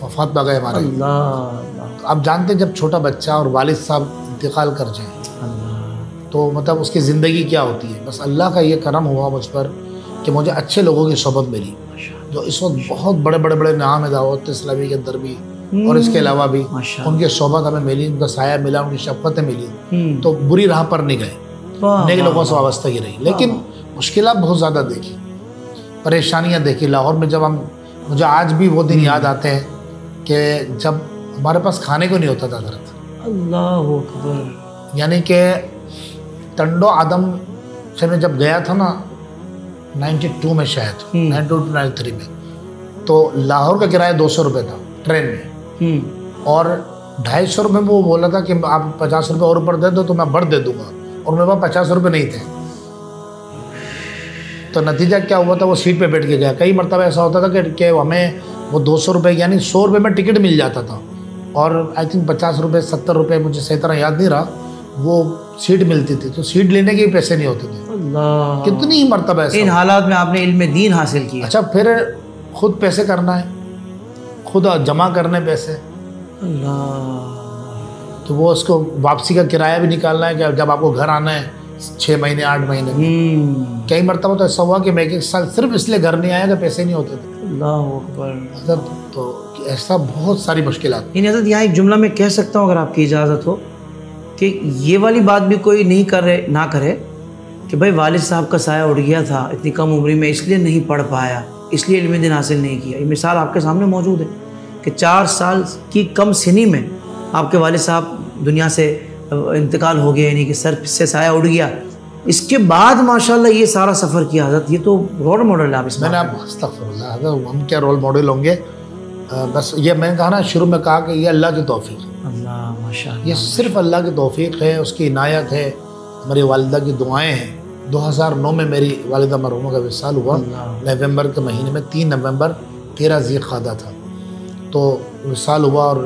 وفات پا گئے ہمارے. آپ جانتے ہیں جب چھوٹا بچہ اور والد صاحب انتقال کر جائیں تو مطلب اس کی زندگی کیا ہوتی ہے. بس اللہ کا یہ کرم ہوا مجھ پر کہ مجھے اچھے لوگوں کی صحبت ملی، جو اس وقت بہت بڑے نام ہے دعوت اسلامی کے اندر بھی اور اس کے علاوہ بھی. ان کی صحبت ہمیں ملی، ان کا سایہ ملا، ان کی شفقتیں ملی، تو بری راہ پر نہیں گئے، نیک لوگوں سے وابستگی رہی. لیکن مشکلات بہت زیادہ دیکھی، پریشانیاں دیکھی. لاہور میں جب ہم مجھے آج بھی وہ دن یاد آتے ہیں کہ جب ہمارے پاس کھانے کو نہیں ہوتا تھا حضرت. اللہ اکبر. یعنی کہ ٹنڈو آدم سے میں جب گیا تھا نا 92 میں شاید 92-93 میں, تو لاہور کا کرایہ 200 روپے تھا ٹرین میں, اور 250 روپے میں وہ بولا تھا کہ آپ 50 روپے اور اوپر دے دو تو میں بڑھ دے دوں گا, اور میرے پاس 50 روپے نہیں تھے. تو نتیجہ کیا ہوا تھا, وہ سیٹ پہ بیٹھ کے گیا. کئی مرتبہ ایسا ہوتا تھا کہ ہمیں وہ 200 روپے یعنی 100 روپے میں ٹکٹ مل جاتا تھا, اور آئی تھنک 50 روپے 70 روپے مجھے صحیح طرح یاد نہیں رہا وہ سیٹ ملتی تھی, تو سیٹ لینے کے بھی پیسے نہیں ہوتے تھے. اللہ, کتنی مرتبہ ایسا. ان حالات میں آپ نے علم دین حاصل کیا. اچھا پھر خود پیسے کرنا ہے, خود جمع کرنے پیسے. اللہ, تو وہ اس کو واپسی کا کرایہ بھی نکالنا ہے کہ جب آپ کو گھر آنا ہے 6 مہینے 8 مہینے میں. کئی مرتبہ تو ایسا ہوا کہ میں 1 سال صرف اس لیے گھر نہیں آیا کہ پیسے نہیں ہوتے تھے. اللہ اکبر. حضرت تو ایسا بہت ساری مشکلات. یعنی حضرت یہاں ایک جملہ میں کہہ سکتا ہوں اگر آپ کی اجازت ہو, کہ یہ والی بات بھی کوئی نہیں نہ کرے کہ بھائی والد صاحب کا سایہ اڑ گیا تھا اتنی کم عمری میں, اس لیے نہیں پڑھ پایا, اس لیے علم دین حاصل نہیں کیا. یہ مثال آپ کے سامنے موجود ہے کہ 4 سال کی کم سنی میں آپ کے والد صاحب دنیا سے انتقال ہو گیا, یعنی کہ سر سے سایہ اڑ گیا. اس کے بعد ماشاءاللہ یہ سارا سفر کیا حضرت, یہ تو رول ماڈل ہے. آپ اس میں نے آپ استغفر اللہ حضرت, ہم کیا رول ماڈل ہوں گے. بس یہ میں نے کہا نا شروع میں کہا کہ یہ اللہ کی توفیق ہے. اللہ ماشاءاللہ, یہ صرف اللہ کی توفیق ہے, اس کی عنایت ہے, ہماری والدہ کی دعائیں ہیں. 2009 میں میری والدہ مرحومہ کا وصال ہوا, نومبر کے مہینے میں 3 نومبر 13 ذی القعدہ تھا, تو وصال ہوا, اور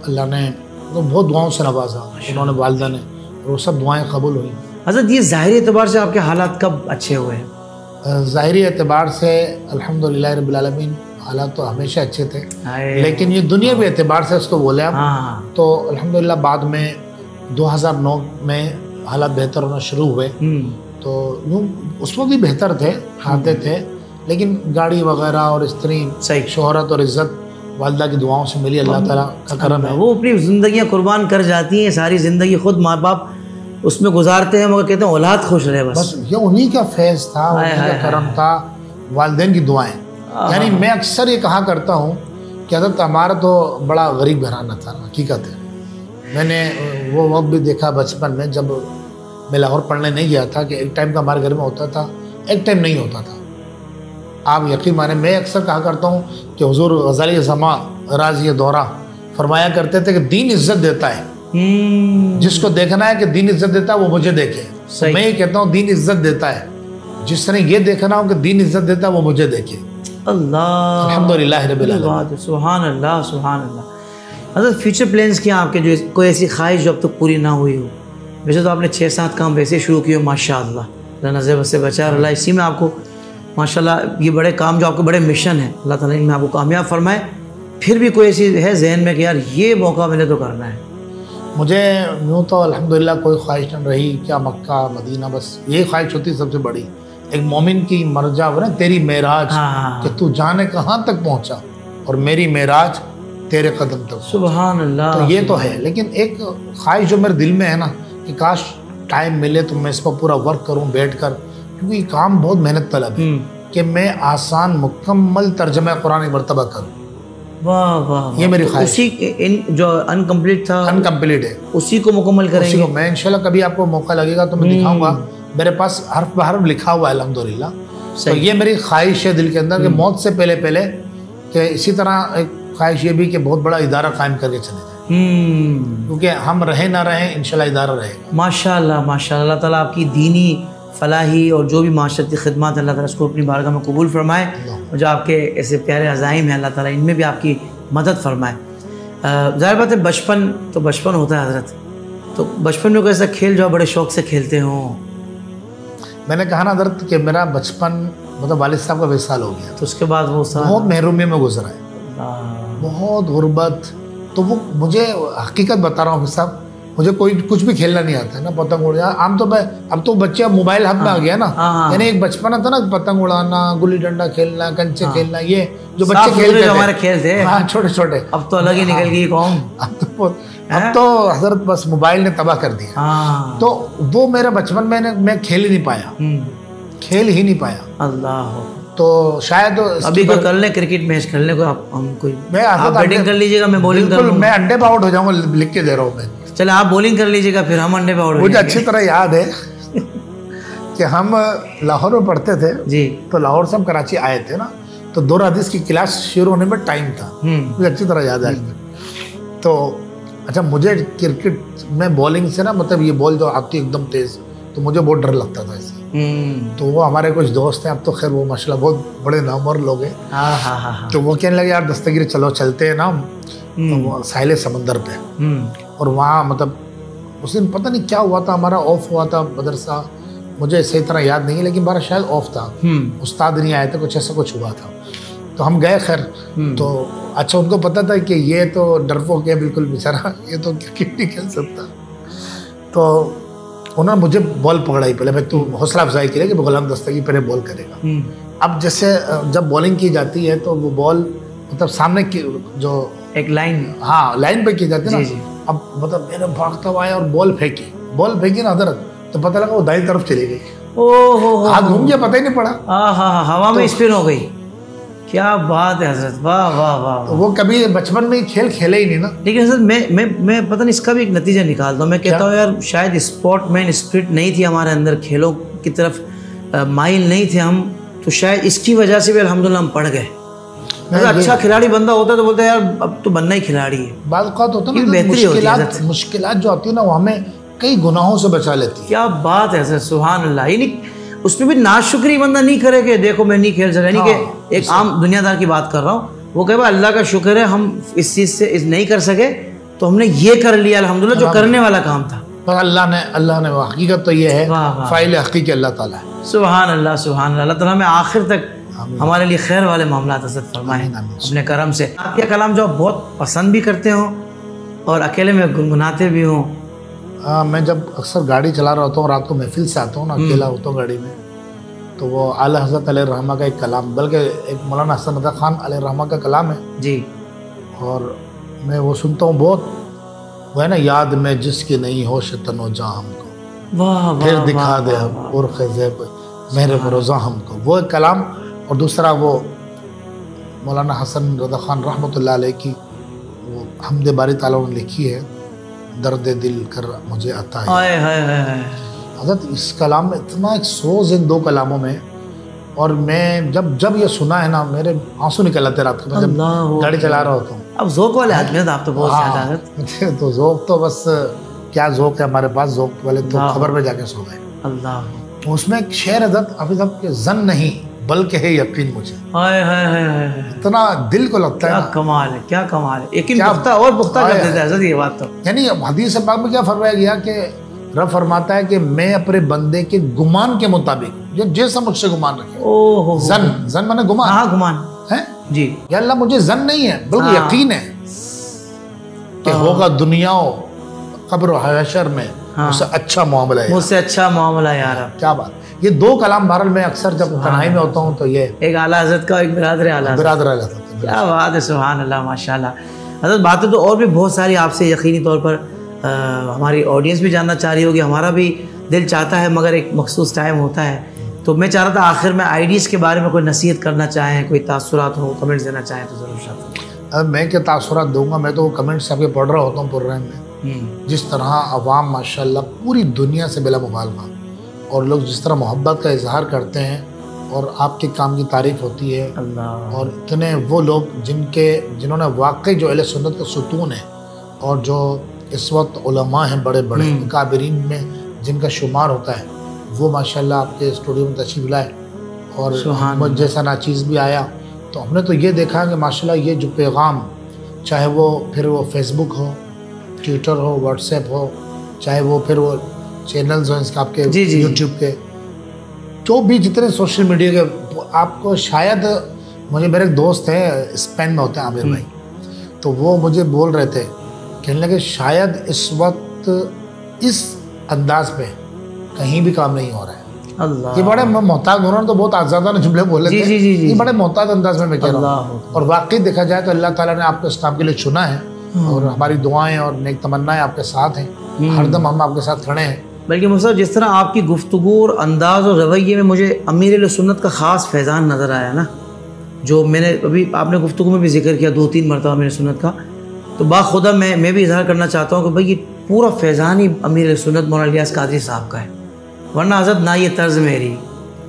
اللہ نے بہت دعاؤں سے نوازا انہوں نے, والدہ نے, اور وہ سب دعائیں قبول ہوئیں. حضرت یہ ظاہری اعتبار سے آپ کے حالات کب اچھے ہوئے ہیں؟ ظاہری اعتبار سے الحمدللہ رب العالمین حالات تو ہمیشہ اچھے تھے, لیکن یہ دنیاوی اعتبار سے اس کو بولے آپ تو الحمدللہ بعد میں 2009 میں حالات بہتر ہونا شروع ہوئے. تو اس وقت بھی بہتر تھے, کھاتے تھے, لیکن گاڑی وغیرہ اور اس طرح شہرت اور عزت والدہ کی دعاؤں سے ملی, اللہ تعالیٰ کا کرم ہے. وہ اپنی زندگیاں قربان کر جاتی ہیں, ساری زندگی خود ماں باپ اس میں گزارتے ہیں, مگر کہتے ہیں اولاد خوش رہے. بس یہ انہی کا فیض تھا, انہی کا کرم تھا, والدین کی دعائیں. یعنی میں اکثر یہ کہا کرتا ہوں کہ حضرت ہمارا تو بڑا غریب گھرانہ تھا, حقیقت ہے. میں نے وہ وقت بھی دیکھا بچپن میں جب میں لاہور پڑھنے نہیں گیا تھا کہ ایک ٹائم کا ہمارے گھر میں ہوتا تھا, ایک ٹائم نہیں ہوتا تھا. آپ یقین مانیں, میں اکثر کہا کرتا ہوں کہ حضور غزالی زمان راضی دورہ فرمایا کرتے تھے کہ دین عزت دیتا ہے, جس کو دیکھنا ہے کہ دین عزت دیتا ہے وہ مجھے دیکھے. میں یہ کہتا ہوں دین عزت دیتا ہے, جس نے یہ دیکھنا ہو کہ دین عزت دیتا ہے وہ مجھے دیکھے. اللہ, الحمدللہ رب العالمین, سبحان اللہ سبحان اللہ. حضرت فیوچر پلانس کیا آپ کے, جو کوئی ایسی خواہش جو اب تک پوری نہ ہوئی ہو؟ ویسے تو آپ نے 6-7 کام ویسے شروع کیے ہو ماشاء اللہ, اللہ نظر سے بچا, اور اللہ اسی میں آپ کو ماشاء اللہ یہ بڑے کام جو آپ کے بڑے مشن ہیں اللہ تعالیٰ ان میں آپ کو کامیاب فرمائے. پھر بھی کوئی ایسی ہے ذہن میں کہ یار یہ موقع ملے تو کرنا ہے؟ مجھے یوں تو الحمدللہ کوئی خواہش نہ رہی, کیا مکہ مدینہ, بس یہی خواہش ہوتی سب سے بڑی. ایک مومن کی مرجع ہو نا تیری معراج, کہ تو جانے کہاں تک پہنچا, اور میری معراج تیرے قدم تک. سبحان اللہ. تو یہ تو ہے, لیکن ایک خواہش جو میرے دل میں ہے نا کہ کاش ٹائم ملے تو میں اس پر پورا ورک کروں بیٹھ کر, کیونکہ یہ کام بہت محنت طلب ہے, کہ میں آسان مکمل ترجمہ قرآن ایک مرتبہ کروں. واہ واہ, یہ میری خواہش. اسی جو انکمپلیٹ تھا, انکمپلیٹ ہے, اسی کو مکمل کریں گے. میں انشاءاللہ کبھی آپ کو موقع لگے گا تو میں دکھاؤں گا, میرے پاس حرف بحرف لکھا ہوا ہے الحمدللہ. تو یہ میری خواہش ہے دل کے اندر کہ موت سے پہلے کہ اسی طرح ایک خواہش یہ بھی کہ بہت بڑا ادارہ قائم کر کے چلے جائیں, کیونکہ ہم رہیں نہ رہیں انشاءاللہ ادارہ رہے گا. ماشاءاللہ ماشاءاللہ, اللہ تعالیٰ آپ کی دینی فلاحی اور جو بھی معاشرتی خدمات اللہ تعالیٰ اس کو اپنی بارگاہ میں قبول فرمائے, اور جو آپ کے ایسے پیارے عزائم ہیں اللہ تعالیٰ ان میں بھی آپ کی مدد فرمائے. ظاہر بات ہے بچپن تو بچپن ہوتا ہے حضرت, تو بچپن میں کوئی ایسا کھیل جو آپ بڑے شوق سے کھیلتے ہوں؟ میں نے کہا نا حضرت کہ میرا بچپن مطلب والد صاحب کا وصال ہو گیا, تو اس کے بعد وہ بہت محرومی میں گزرا ہے, بہت غربت. تو وہ مجھے حقیقت بتا رہا ہوں حافظ صاحب, مجھے کوئی کچھ بھی کھیلنا نہیں آتا ہے نا, پتنگ اڑانا. عام طور پہ اب تو بچے موبائل ہاتھ میں آ گیا نا, یعنی ایک بچپن تھا نا پتنگ اڑانا, گلی ڈنڈا کھیلنا, کنچے کھیلنا, یہ جو بچے کھیلتے تھے ہمارے کھیل تھے, ہاں چھوٹے چھوٹے. اب تو الگ ہی نکل گئی قوم, اب تو حضرت بس موبائل نے تباہ کر دیا. تو وہ میرے بچپن میں کھیل ہی نہیں پایا, کھیل ہی نہیں پایا. اللہ. تو شاید ابھی کوئی کر لیں کرکٹ میچ کر لیں کوئی ہم کوئی میں آپ بیٹنگ کر لیجیے گا میں بولنگ کر بالکل لوں میں انڈے پہ آؤٹ ہو جاؤں گا لکھ کے دے رہا ہوں میں چلے آپ بولنگ کر لیجیے گا پھر ہم انڈے پہ آؤٹ ہو مجھے جائیں گے اچھی طرح یاد ہے کہ ہم لاہور میں پڑھتے تھے جی تو لاہور سے ہم کراچی آئے تھے نا تو دور حدیث کی کلاس شروع ہونے میں ٹائم تھا مجھے اچھی طرح یاد ہے تو اچھا مجھے کرکٹ میں بولنگ سے نا مطلب یہ بال جو آتی ایک دم تیز تو مجھے بہت ڈر لگتا تھا اسے تو وہ ہمارے کچھ دوست ہیں اب تو خیر وہ ماشاءاللہ بہت بڑے نامور لوگ ہیں تو وہ کہنے لگے یار دستگیر چلو چلتے ہیں نا ہم ساحل سمندر پہ اور وہاں مطلب اس دن پتہ نہیں کیا ہوا تھا ہمارا آف ہوا تھا مدرسہ مجھے صحیح طرح یاد نہیں ہے لیکن ہمارا شاید آف تھا استاد نہیں آئے تھے کچھ ایسا کچھ ہوا تھا تو ہم گئے خیر تو اچھا ان کو پتہ تھا کہ یہ تو ڈرپوک ہے بالکل بیچارہ یہ تو کرکٹ نہیں کھیل سکتا تو انہوں نے مجھے بال پکڑائی پہلے میں تو حوصلہ افزائی کی کہ غلام دستگیر پہلے بال کرے گا اب جیسے جب بالنگ کی جاتی ہے تو وہ بال مطلب سامنے کی جو ایک لائن ہاں لائن پہ کی جاتی ہے نا اب مطلب میرا بھاگتا ہوا آیا اور بال پھینکی نا حضرت تو پتہ لگا وہ دائیں طرف چلی گئی ہاتھ گھوم گیا پتہ ہی نہیں پڑا ہوا میں اسپن ہو گئی کیا بات ہے حضرت واہ واہ واہ وہ کبھی بچپن میں کھیل کھیلے ہی نہیں نا لیکن حضرت میں پتہ نہیں اس کا بھی ایک نتیجہ نکالتا ہوں میں کہتا ہوں یار شاید اسپورٹ مین اسپرٹ نہیں تھی ہمارے اندر کھیلوں کی طرف مائل نہیں تھے ہم تو شاید اس کی وجہ سے بھی الحمدللہ ہم پڑھ گئے اچھا کھلاڑی بندہ ہوتا تو بولتا ہے یار اب تو بننا ہی کھلاڑی ہے بعض اوقات ہوتا ہے نا مشکلات جو آتی ہے نا وہ ہمیں کئی گناہوں سے بچا لیتی ہے کیا بات ہے حضرت سبحان اللہ یعنی اس میں بھی ناشکری بندہ نہیں کرے کہ دیکھو میں نہیں کھیل سکا یعنی کہ ایک عام دنیا دار کی بات کر رہا ہوں وہ کہ بھائی اللہ کا شکر ہے ہم اس چیز سے نہیں کر سکے تو ہم نے یہ کر لیا الحمدللہ جو کرنے والا کام تھا اللہ نے حقیقت تو یہ ہے فاعل حقیقی اللہ تعالیٰ ہے سبحان اللہ اللہ تعالیٰ میں آخر تک ہمارے لیے خیر والے معاملات حضرت فرمائیں اپنے کرم سے آپ یہ کلام جو بہت پسند بھی کرتے ہوں اور اکیلے میں گنگناتے بھی ہوں میں جب اکثر گاڑی چلا رہا ہوتا ہوں رات کو محفل سے آتا ہوں نا اکیلا ہوتا ہوں گاڑی میں تو وہ اعلیٰ حضرت علیہ الرحمہ کا ایک کلام بلکہ ایک مولانا حسن رضا خان علیہ الرحمہ کا کلام ہے جی اور میں وہ سنتا ہوں بہت وہ ہے نا یاد میں جس کی نہیں ہوش تن و جاں ہم کو پھر دکھا دے عرق زیب میرے روزہ ہم کو وہ ایک کلام اور دوسرا وہ مولانا حسن رضا خان رحمۃ اللہ علیہ کی وہ حمد باری تعالیٰ نے لکھی ہے درد دل کر مجھے عطا ہے حضرت اس کلام میں اتنا ایک سوز ان دو کلاموں میں اور میں جب یہ سنا ہے نا میرے آنسو نکل آتے رات کو میں جب گاڑی چلا رہا ہوتا ہوں اب ذوق والے آدمی ہیں آپ تو بہت زیادہ حضرت تو ذوق تو بس کیا ذوق ہے ہمارے پاس ذوق والے تو خبر پہ جا کے سو گئے اللہ اس میں ایک شعر حضرت حافظ صاحب کہ زن نہیں بلکہ ہے یقین مجھے اتنا دل کو لگتا ہے کمال ہے کیا کمال ہے یقین پختہ اور پختہ کر دیتا ہے حضرت یہ بات تو یعنی حدیث پاک میں کیا فرمایا گیا کہ رب فرماتا ہے کہ میں اپنے بندے کے گمان کے مطابق جیسا مجھ سے گمان رکھے زن مانے گمان ہاں گمان ہے جی یا اللہ مجھے زن نہیں ہے بلکہ یقین ہے کہ ہوگا دنیا و قبر و حشر میں مجھ سے اچھا معاملہ ہے مجھ سے اچھا معاملہ ہے یار کیا بات یہ دو کلام بہرحال میں اکثر جب تنہائی میں ہوتا ہوں تو یہ ایک اعلیٰ حضرت کا ایک برادر اعلیٰ کیا بات ہے سبحان اللہ ماشاء اللہ حضرت باتیں تو اور بھی بہت ساری آپ سے یقینی طور پر ہماری آڈینس بھی جاننا چاہ رہی ہوگی ہمارا بھی دل چاہتا ہے مگر ایک مخصوص ٹائم ہوتا ہے تو میں چاہ رہا تھا آخر میں آئیڈیز کے بارے میں کوئی نصیحت کرنا چاہیں کوئی تاثرات ہو کمنٹس دینا چاہیں تو ضرور شاید میں کیا تاثرات دوں گا میں تو وہ کمنٹس آپ کے پڑھ رہا ہوتا ہوں پروگرام میں جس طرح عوام ماشاءاللہ پوری دنیا سے بلا مبالغہ اور لوگ جس طرح محبت کا اظہار کرتے ہیں اور آپ کے کام کی تعریف ہوتی ہے اور اتنے وہ لوگ جنہوں نے واقعی جو اہل سنت کا ستون ہے اور جو اس وقت علماء ہیں بڑے بڑے کابرین میں جن کا شمار ہوتا ہے وہ ماشاءاللہ آپ کے اسٹوڈیو میں تشریف لائے اور مجھ جیسا ناچیز بھی آیا تو ہم نے تو یہ دیکھا کہ ماشاءاللہ یہ جو پیغام چاہے وہ پھر وہ فیس بک ہو ٹویٹر ہو واٹس ایپ ہو چاہے وہ پھر وہ چینلز ہیں اس کا آپ کے یوٹیوب کے جو بھی جتنے سوشل میڈیا کے آپ کو شاید مجھے میرے ایک دوست ہیں اسپین میں ہوتے ہیں عامر بھائی تو وہ مجھے بول رہے تھے کہنے لگے شاید اس وقت اس انداز پہ کہیں بھی کام نہیں ہو رہا ہے یہ بڑے محتاط انہوں نے تو بہت آزادانہ جملے بولے تھے یہ بڑے محتاط انداز میں کہہ رہا ہوں اور واقعی دیکھا جائے تو اللہ تعالیٰ نے آپ کو اس کام کے لیے چنا ہے اور ہماری دعائیں اور نیک تمنائیں آپ کے ساتھ ہیں ہر دم ہم آپ کے ساتھ کھڑے ہیں بلکہ مصطفیٰ جس طرح آپ کی گفتگو اور انداز اور رویے میں مجھے امیر اہل سنت کا خاص فیضان نظر آیا نا، جو میں نے ابھی آپ نے گفتگو میں بھی ذکر کیا 2-3 مرتبہ امیر سنت کا، تو باخدا میں بھی اظہار کرنا چاہتا ہوں کہ بھائی یہ پورا فیضان ہی امیر اہل سنت مولانا الیاس قادری صاحب کا ہے، ورنہ حضرت نہ یہ طرز میری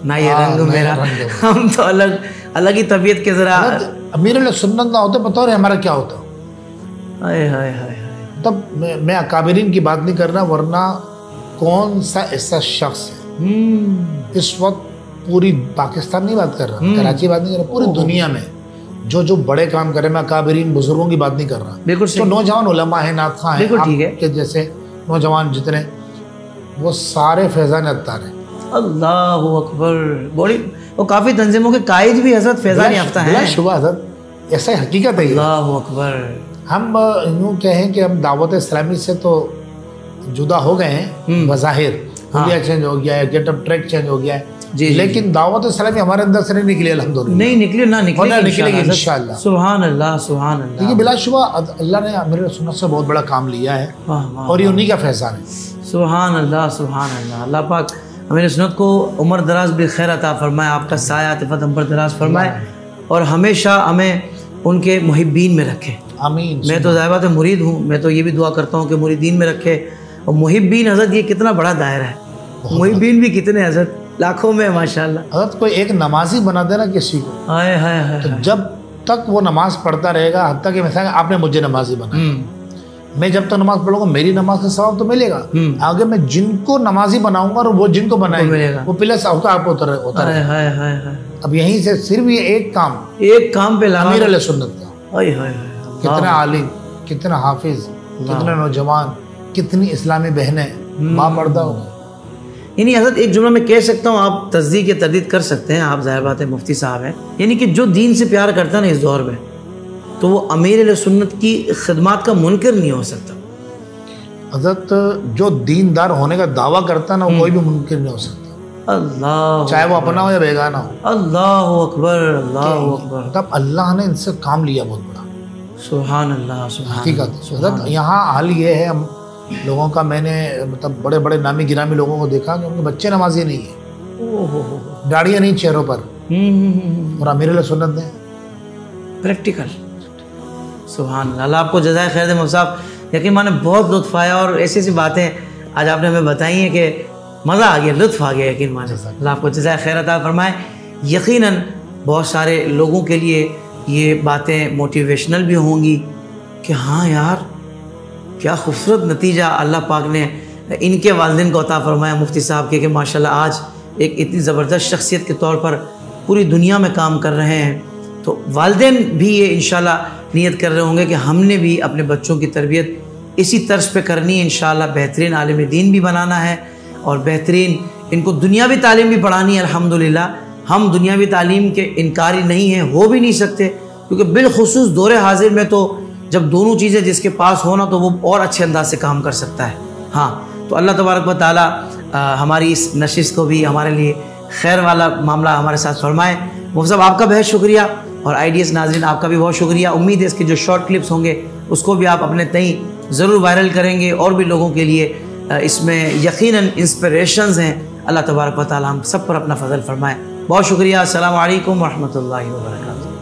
نہ یہ رنگ میرا، ہم تو الگ ہی طبیعت کے ذرا امیر اہل سنت نہ ہوتے پتہ ہے ہمارا کیا ہوتا؟ ہائے ہائے ہائے تب میں اکابرین کی بات نہیں کر رہا، ورنہ کون سا ایسا شخص ہے اس وقت پوری پاکستان نہیں بات کر رہا، کراچی بات نہیں کر رہا، پوری دنیا میں جو بڑے کام کرے، میں اکابرین بزرگوں کی بات نہیں کر رہا، بالکل تو نوجوان علماء ہیں، نعت خواں ہیں، آپ کے جیسے نوجوان جتنے، وہ سارے فیضان عطار ہیں۔ اللہ اکبر، بڑی وہ کافی تنظیموں کے قائد بھی حضرت فیضان یافتہ ہیں، بلا شبہ حضرت، ایسا حقیقت ہے۔ اللہ اکبر، ہم یوں کہیں کہ ہم دعوت اسلامی سے تو جدا ہو گئے ہیں بظاہر، حلیہ چینج ہو گیا ہے، گیٹ اپ ٹریک چینج ہو گیا ہے، لیکن دعوت اسلامی ہمارے اندر سے نہیں نکلی الحمدللہ، نہیں نکلی، نہ نکلے گی انشاءاللہ، سبحان اللہ سبحان اللہ۔ دیکھیے بلا شبہ اللہ نے امیر اہل سنت سے بہت بڑا کام لیا ہے، اور یہ انہی کا فیضان ہے۔ سبحان اللہ سبحان اللہ، اللہ پاک امیر اہل سنت کو عمر دراز بالخیر عطا فرمائے، آپ کا سایہ عاطفت ہم پر دراز فرمائے، اور ہمیشہ ہمیں ان کے محبین میں رکھے، آمین۔ میں تو ظاہر بات ہے مرید ہوں، میں تو یہ بھی دعا کرتا ہوں کہ مریدین میں رکھے، اور محبین حضرت یہ کتنا بڑا دائرہ ہے، محبین بھی کتنے حضرت، لاکھوں میں ماشاءاللہ۔ حضرت کوئی ایک نمازی بنا دینا کسی کو، ہائے ہائے ہائے، تو جب تک وہ نماز پڑھتا رہے گا، حتیٰ کہ مثلا آپ نے مجھے نمازی بنایا، میں جب تک نماز پڑھوں گا میری نماز کا ثواب تو ملے گا، آگے میں جن کو نمازی بناؤں گا اور وہ جن کو بنائیں گے وہ پلس ہوتا ہوتا رہے۔ اب یہیں سے صرف یہ ایک کام پہ لانا امیر اہل سنت کا، کتنا عالم، کتنا حافظ، کتنے نوجوان، کتنی اسلامی بہنیں باپردہ ہو گئے۔ یعنی حضرت ایک جملہ میں کہہ سکتا ہوں، آپ تصدیق یا تردید کر سکتے ہیں، آپ ظاہر بات ہے مفتی صاحب ہیں، یعنی کہ جو دین سے پیار کرتا ہے نا اس دور میں، تو وہ امیر اہل سنت کی خدمات کا منکر نہیں ہو سکتا۔ حضرت جو دیندار ہونے کا دعویٰ کرتا ہے نا، کوئی بھی منکر نہیں ہو سکتا، اللہ، چاہے وہ اپنا ہو یا بیگانہ ہو۔ اللہ اکبر، اللہ اکبر، تب اللہ نے ان سے کام لیا بہت بڑا، سبحان اللہ سبحان حقیقت۔ حضرت یہاں حال یہ ہے، ہم لوگوں کا، میں نے مطلب بڑے بڑے نامی گرامی لوگوں کو دیکھا کہ ان کے بچے نمازی نہیں ہیں، داڑیاں نہیں چہروں پر، اور امیر اہل سنت نے پریکٹیکل، سبحان اللہ۔ اللہ آپ کو جزائے خیر دے مفتی صاحب، یقین مانے بہت لطف آیا، اور ایسی ایسی باتیں آج آپ نے ہمیں بتائی ہیں کہ مزہ آ گیا، لطف آ گیا، یقین مانے۔ اللہ آپ کو جزائے خیر عطا فرمائے۔ یقیناً بہت سارے لوگوں کے لیے یہ باتیں موٹیویشنل بھی ہوں گی کہ ہاں یار کیا خوبصورت نتیجہ اللہ پاک نے ان کے والدین کو عطا فرمایا، مفتی صاحب کے، کہ ماشاءاللہ آج ایک اتنی زبردست شخصیت کے طور پر پوری دنیا میں کام کر رہے ہیں۔ تو والدین بھی یہ انشاءاللہ نیت کر رہے ہوں گے کہ ہم نے بھی اپنے بچوں کی تربیت اسی طرز پہ کرنی ہے، انشاءاللہ بہترین عالم دین بھی بنانا ہے، اور بہترین ان کو دنیاوی تعلیم بھی پڑھانی ہے۔ الحمدللہ ہم دنیاوی تعلیم کے انکاری نہیں ہیں، ہو بھی نہیں سکتے، کیونکہ بالخصوص دور حاضر میں تو جب دونوں چیزیں جس کے پاس ہونا تو وہ اور اچھے انداز سے کام کر سکتا ہے۔ ہاں تو اللہ تبارک و تعالی ہماری اس نشست کو بھی ہمارے لیے خیر والا معاملہ ہمارے ساتھ فرمائے۔ مفتی صاحب آپ کا بہت شکریہ، اور IDS ناظرین آپ کا بھی بہت شکریہ۔ امید ہے اس کے جو شارٹ کلپس ہوں گے اس کو بھی آپ اپنے تئیں ضرور وائرل کریں گے، اور بھی لوگوں کے لیے اس میں یقیناً انسپریشنز ہیں۔ اللہ تبارک و تعالی ہم سب پر اپنا فضل فرمائے۔ بہت شکریہ، السلام علیکم ورحمۃ اللہ وبرکاتہ۔